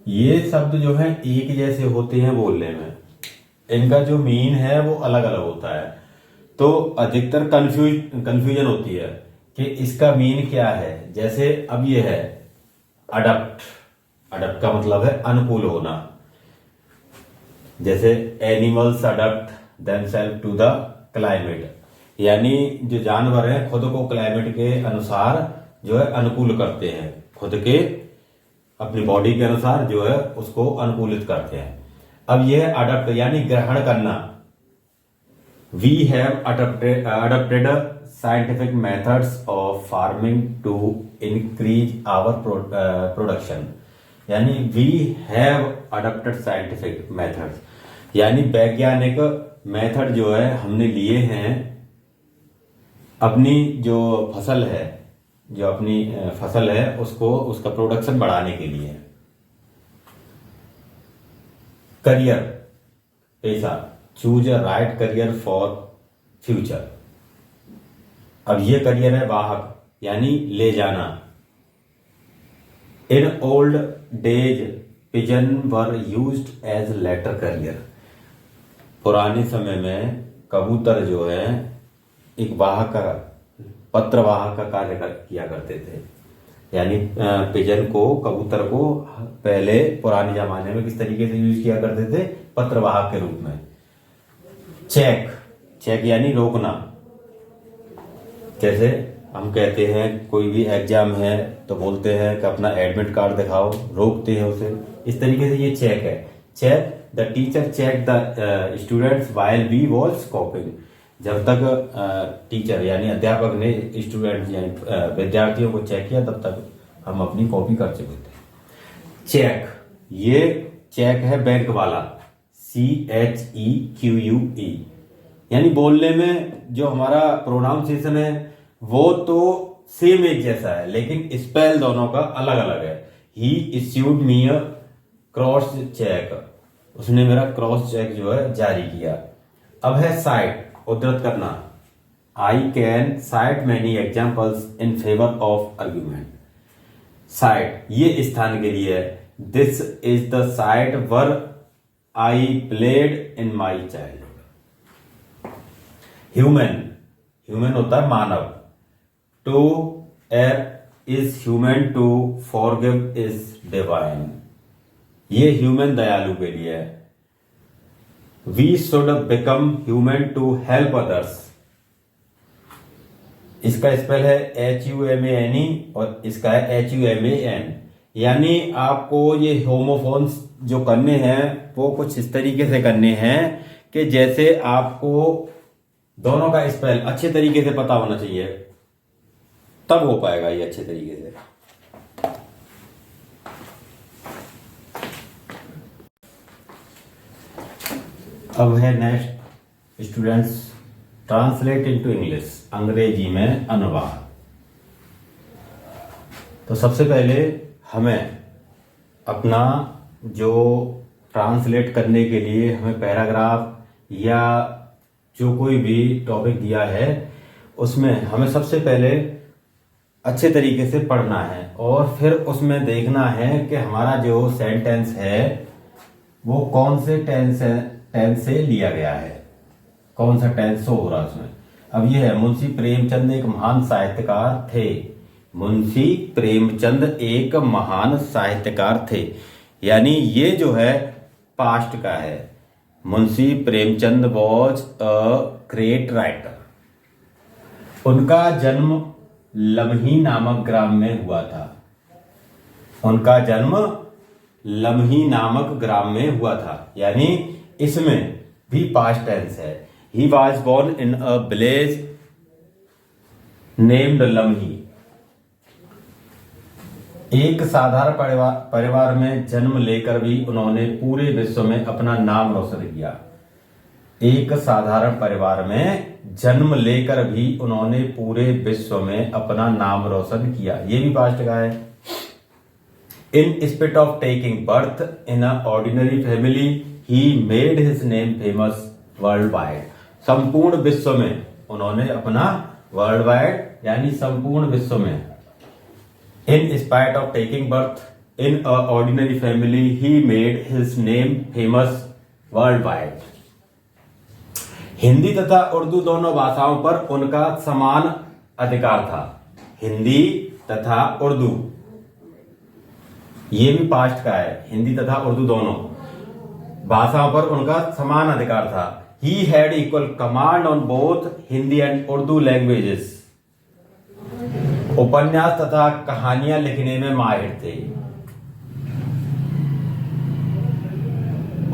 ये शब्द जो है एक जैसे होते हैं बोलने में, इनका जो मीन है वो अलग अलग होता है, तो अधिकतर कंफ्यूजन होती है कि इसका मीन क्या है। जैसे अब ये है अडप्ट, अडप्ट का मतलब है अनुकूल होना। जैसे animals adapt themselves to the climate, यानी जो जानवर हैं खुद को क्लाइमेट के अनुसार जो है अनुकूल करते हैं, खुद के अपनी बॉडी के अनुसार जो है उसको अनुकूलित करते हैं। अब यह है अडप्ट, यानी ग्रहण करना। We have adopted scientific methods of farming to increase our production, यानी we have adopted scientific methods, यानी वैज्ञानिक मेथड जो है हमने लिए हैं अपनी जो फसल है, जो अपनी फसल है उसको, उसका प्रोडक्शन बढ़ाने के लिए। करियर, पेशा, choose a right career for future. अब ये करियर है वाहक, यानी ले जाना। In old days pigeon were used as letter carrier, पुराने समय में कबूतर जो है एक वाहक, पत्र वाहक का कार्य किया करते थे। यानी पिजन को, कबूतर को पहले पुराने जमाने में किस तरीके से यूज किया करते थे? पत्रवाहक के रूप में। चेक, चेक यानी रोकना। जैसे हम कहते हैं कोई भी एग्जाम है तो बोलते हैं कि अपना एडमिट कार्ड दिखाओ, रोकते हैं उसे, इस तरीके से ये चेक है। Check, the teacher check the students while we was copying, जब तक टीचर यानी अध्यापक ने स्टूडेंट यानी विद्यार्थियों को चेक किया तब तक हम अपनी कॉपी कर चुके थे। चेक, ये चेक है बैंक वाला, CHEQUE, यानी बोलने में जो हमारा प्रोनाउंसिएशन है वो तो सेम एक जैसा है लेकिन स्पेल दोनों का अलग अलग है। He issued me a cross cheque, उसने मेरा क्रॉस चेक जो है जारी किया। अब है साइट, उद्धृत करना। I can cite many examples in favour of argument. Site ये स्थान के लिए है। This is the site where I played in my childhood. Human, human होता है मानव। To is human, to forgive is divine, ये ह्यूमन दयालु के लिए है। We should become human to help others, इसका स्पेल है HUMANE और इसका है HUMAN, यानी आपको ये होमोफोन्स जो करने हैं वो कुछ इस तरीके से करने हैं कि जैसे आपको दोनों का स्पेल अच्छे तरीके से पता होना चाहिए, तब हो पाएगा ये अच्छे तरीके से। अब है next students, translate into English, अंग्रेजी में अनुवाद। तो सबसे पहले हमें अपना जो ट्रांसलेट करने के लिए हमें पैराग्राफ या जो कोई भी टॉपिक दिया है उसमें हमें सबसे पहले अच्छे तरीके से पढ़ना है और फिर उसमें देखना है कि हमारा जो सेंटेंस है वो कौन से टेंस से लिया गया है, कौन सा टेंस हो रहा है उसमें। अब ये है, मुंशी प्रेमचंद एक महान साहित्यकार थे। मुंशी प्रेमचंद एक महान साहित्यकार थे, यानी ये जो है पास्ट का है। Munshi Premchand was a great writer. उनका जन्म लम्ही नामक ग्राम में हुआ था। उनका जन्म लम्ही नामक ग्राम में हुआ था, यानी इसमें भी पास्ट टेंस है। He was born in a village named Lamhi. एक साधारण परिवार में जन्म लेकर भी उन्होंने पूरे विश्व में अपना नाम रोशन किया। एक साधारण परिवार में जन्म लेकर भी उन्होंने पूरे विश्व में अपना नाम रोशन किया, ये भी पास्ट का है। In spite of taking birth in a ordinary family he made his name famous worldwide. संपूर्ण विश्व में उन्होंने अपना वर्ल्ड वाइड यानी संपूर्ण विश्व में, in spite of taking birth in a ordinary family, he made his name famous worldwide. Hindi तथा उर्दू दोनों भाषाओं पर उनका समान अधिकार था। हिंदी तथा उर्दू, ये भी पास्ट का है। हिंदी तथा उर्दू दोनों भाषाओं पर उनका समान अधिकार था। He had equal command on both Hindi and Urdu languages. उपन्यास तथा कहानियां लिखने में माहिर थे।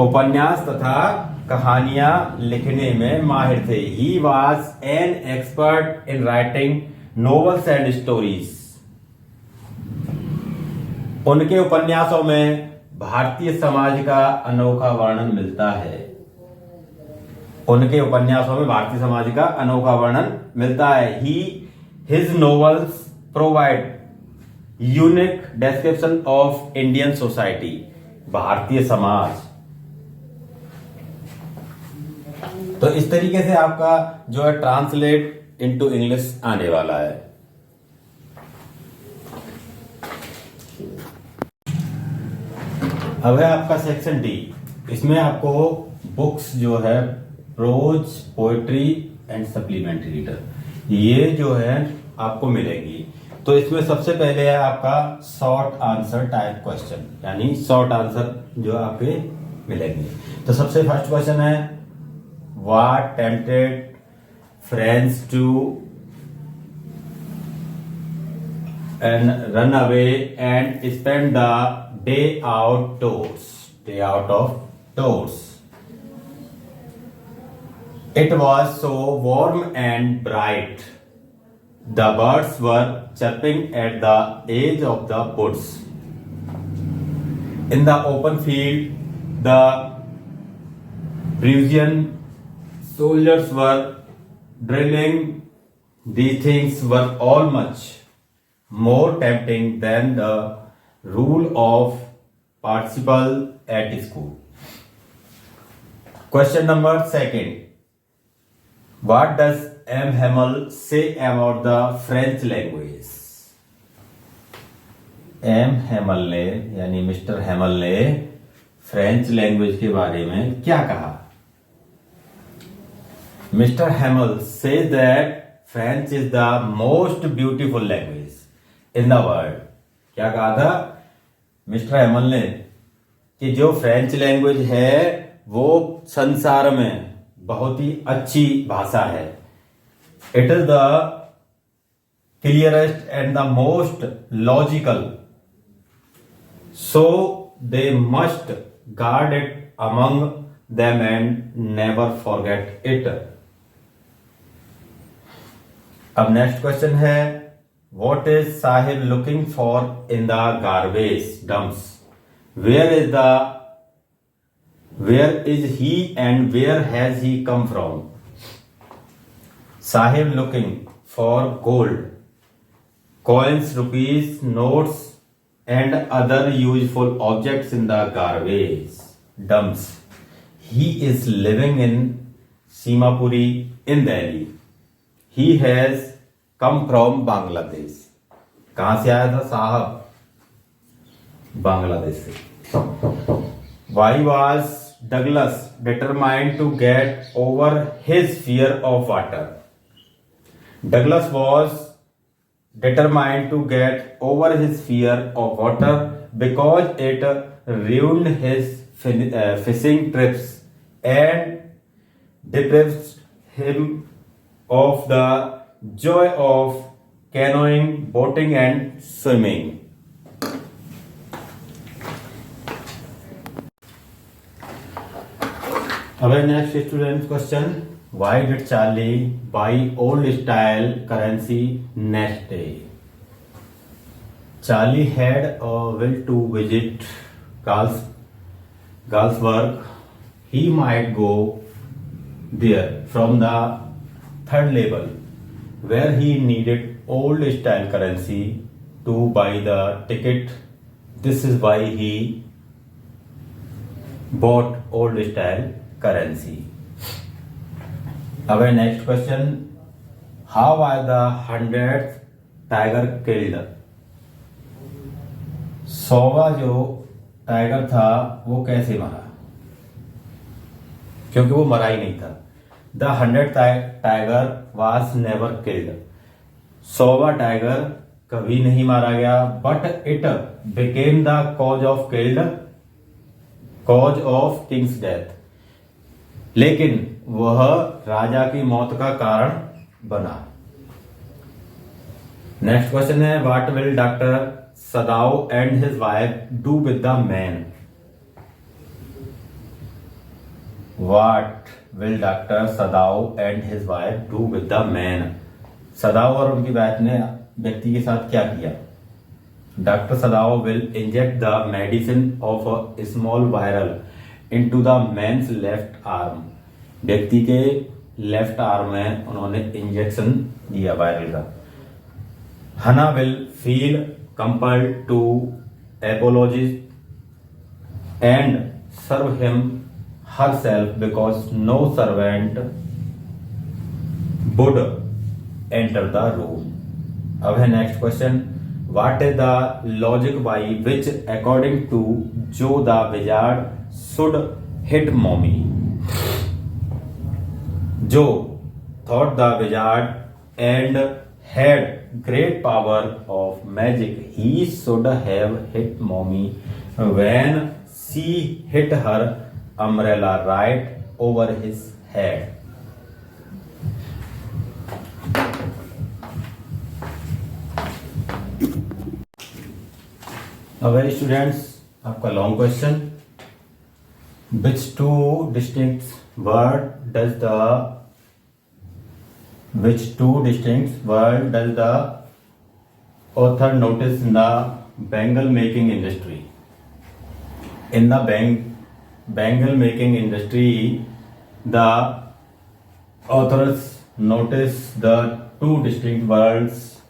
उपन्यास तथा कहानियां लिखने में माहिर थे। He was an expert in writing novels and stories. उनके उपन्यासों में भारतीय समाज का अनोखा वर्णन मिलता है। उनके उपन्यासों में भारतीय समाज का अनोखा वर्णन मिलता है। His novels provide unique description of Indian society, Bharatiya Samaj. तो इस तरीके से आपका जो है ट्रांसलेट इनटू इंग्लिश आने वाला है। अब है आपका सेक्शन डी। इसमें आपको बुक्स जो है prose, poetry and supplementary reader, ये जो है आपको मिलेगी। तो इसमें सबसे पहले है आपका शॉर्ट आंसर टाइप क्वेश्चन, यानी शॉर्ट आंसर जो आपके मिलेंगे। तो सबसे फर्स्ट क्वेश्चन है, what tempted friends to and run away and spend the day outdoors, day out of doors. It was so warm and bright. The birds were chirping at the edge of the woods. In the open field, the Prussian soldiers were drilling. These things were all much more tempting than the rule of participle at school. Question number 2. What does M. Hamel say about the French language? M. Hamel ने यानी मिस्टर हैमल ने फ्रेंच लैंग्वेज के बारे में क्या कहा? Mister हैमल says that French is the most beautiful language in the world. क्या कहा था मिस्टर हैमल ने? कि जो फ्रेंच लैंग्वेज है वो संसार में बहुत ही अच्छी भाषा है। It is the clearest and the most logical So they must guard it among them and never forget it. अब नेक्स्ट क्वेश्चन है, what is Saheb looking for in the garbage dumps? Where is he and where has he come from? Saheb looking for gold, coins, rupees, notes and other useful objects in the garbage dumps. He is living in Simapuri in Delhi. He has come from Bangladesh. कहाँ से आया था साहब? बांग्लादेश से. Why was Douglas determined to get over his fear of water? Douglas was determined to get over his fear of water because it ruined his fishing trips and deprived him of the joy of canoeing, boating and swimming. Our next student question. Why did Charlie buy old style currency next day? Charlie had a will to visit Galsburg. He might go there from the third level where he needed old style currency to buy the ticket. This is why he bought old style currency. Our next question, how was the 100th tiger killed? 100वां जो टाइगर था वो कैसे मरा? क्योंकि वो मरा ही नहीं था. The 100th tiger was never killed. 100वां टाइगर कभी नहीं मारा गया. But it became the cause of king's death. लेकिन वह राजा की मौत का कारण बना. नेक्स्ट क्वेश्चन है, what will doctor Sadao and his wife do with the man? What will doctor Sadao and his wife do with the man? Sadao और उनकी वाइफ ने व्यक्ति के साथ क्या किया? Doctor Sadao will inject the medicine of a small viral into the man's left arm. व्यक्ति के लेफ्ट आर्म में उन्होंने इंजेक्शन दिया वायरल का. Hannah will feel compelled to apologize and serve him herself because no servant would enter the room. अब है next question, what is the logic by which according to Joe the wizard should hit mommy? Joe thought the wizard and had great power of magic. He should have hit mommy when she hit her umbrella right over his head. Now, very students, आपका long question. Which two distinct word does the author notice in the bangle making industry? In the bangle making industry, the authors notice the two distinct words.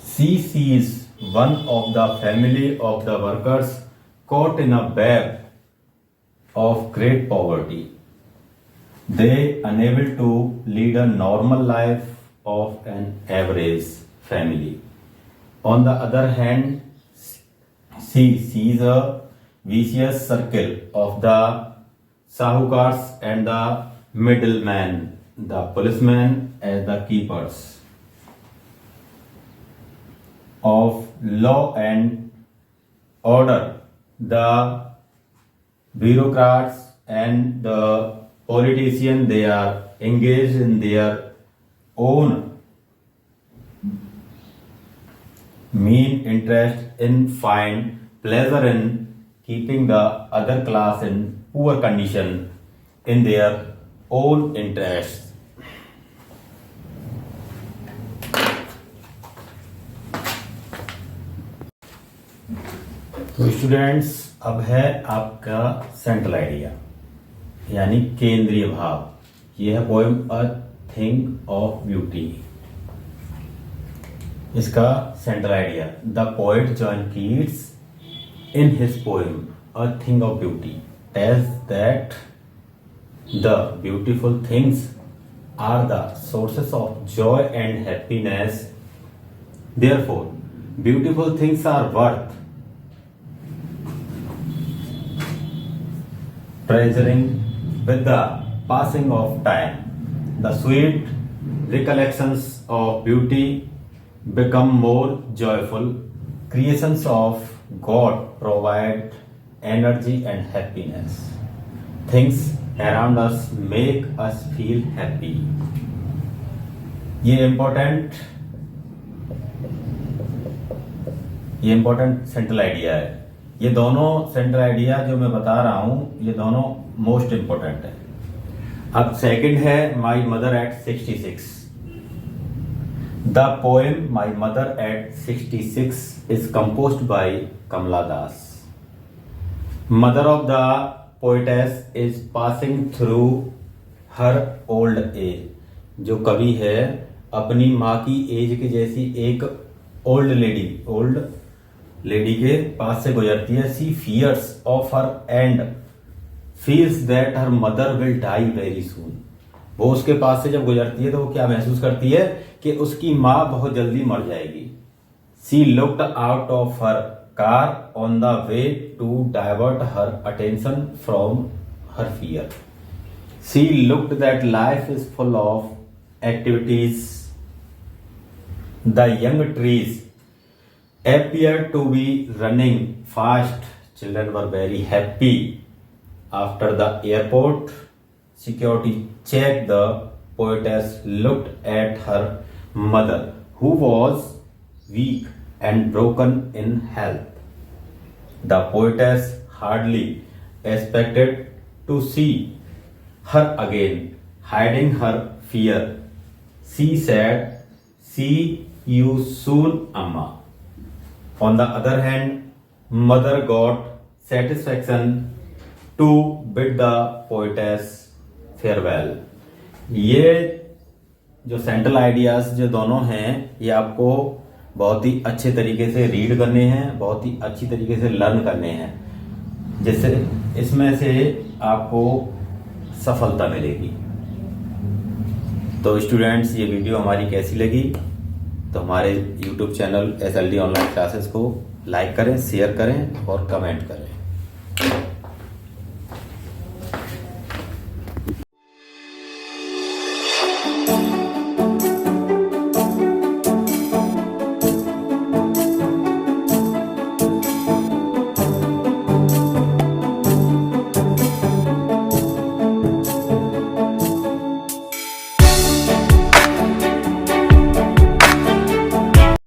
She sees one of the family of the workers caught in a web of great poverty. They unable to lead a normal life of an average family. On the other hand, she sees a vicious circle of the sahukars and the middleman, the policemen as the keepers of law and order, the bureaucrats and the politicians. They are engaged in their own mean interest in fine pleasure in keeping the other class in poor condition in their own interests. तो स्टूडेंट्स, अब है आपका सेंट्रल आइडिया यानी केंद्रीय भाव। यह है poem a thing of beauty. इसका central idea, the poet John Keats in his poem A Thing of Beauty tells that the beautiful things are the sources of joy and happiness. Therefore, beautiful things are worth treasuring with the passing of time. The sweet recollections of beauty become more joyful. Creations of God provide energy and happiness. Things around us make us feel happy. ये इम्पोर्टेंट सेंट्रल आइडिया है। ये दोनों सेंट्रल आइडिया जो मैं बता रहा हूं, ये दोनों मोस्ट इम्पोर्टेंट है। अब सेकंड है my mother eight 66। The poem My Mother at 66 is composed by Kamala Das. Mother of the poetess is passing through her old age. जो कवि है अपनी माँ की एज की जैसी एक ओल्ड लेडी के पास से गुजरती है। She fears of her and feels that her mother will die very soon. वो उसके पास से जब गुजरती है तो वो क्या महसूस करती है कि उसकी माँ बहुत जल्दी मर जाएगी। She looked out of her car on the way to divert her attention from her fear. She looked that life is full of activities. The young trees appeared to be running fast. Children were very happy. After the airport security checked, the poetess looked at her mother, who was weak and broken in health. The poetess hardly expected to see her again. Hiding her fear, she said, "See you soon, Amma." On the other hand, mother got satisfaction to bid the poetess farewell. ये जो सेंट्रल आइडियाज जो दोनों हैं, ये आपको बहुत ही अच्छे तरीके से रीड करने हैं, बहुत ही अच्छी तरीके से लर्न करने हैं, जिससे इसमें से आपको सफलता मिलेगी। तो स्टूडेंट्स, ये वीडियो हमारी कैसी लगी तो हमारे YouTube channel SLD online classes को लाइक करें, शेयर करें और कमेंट करें।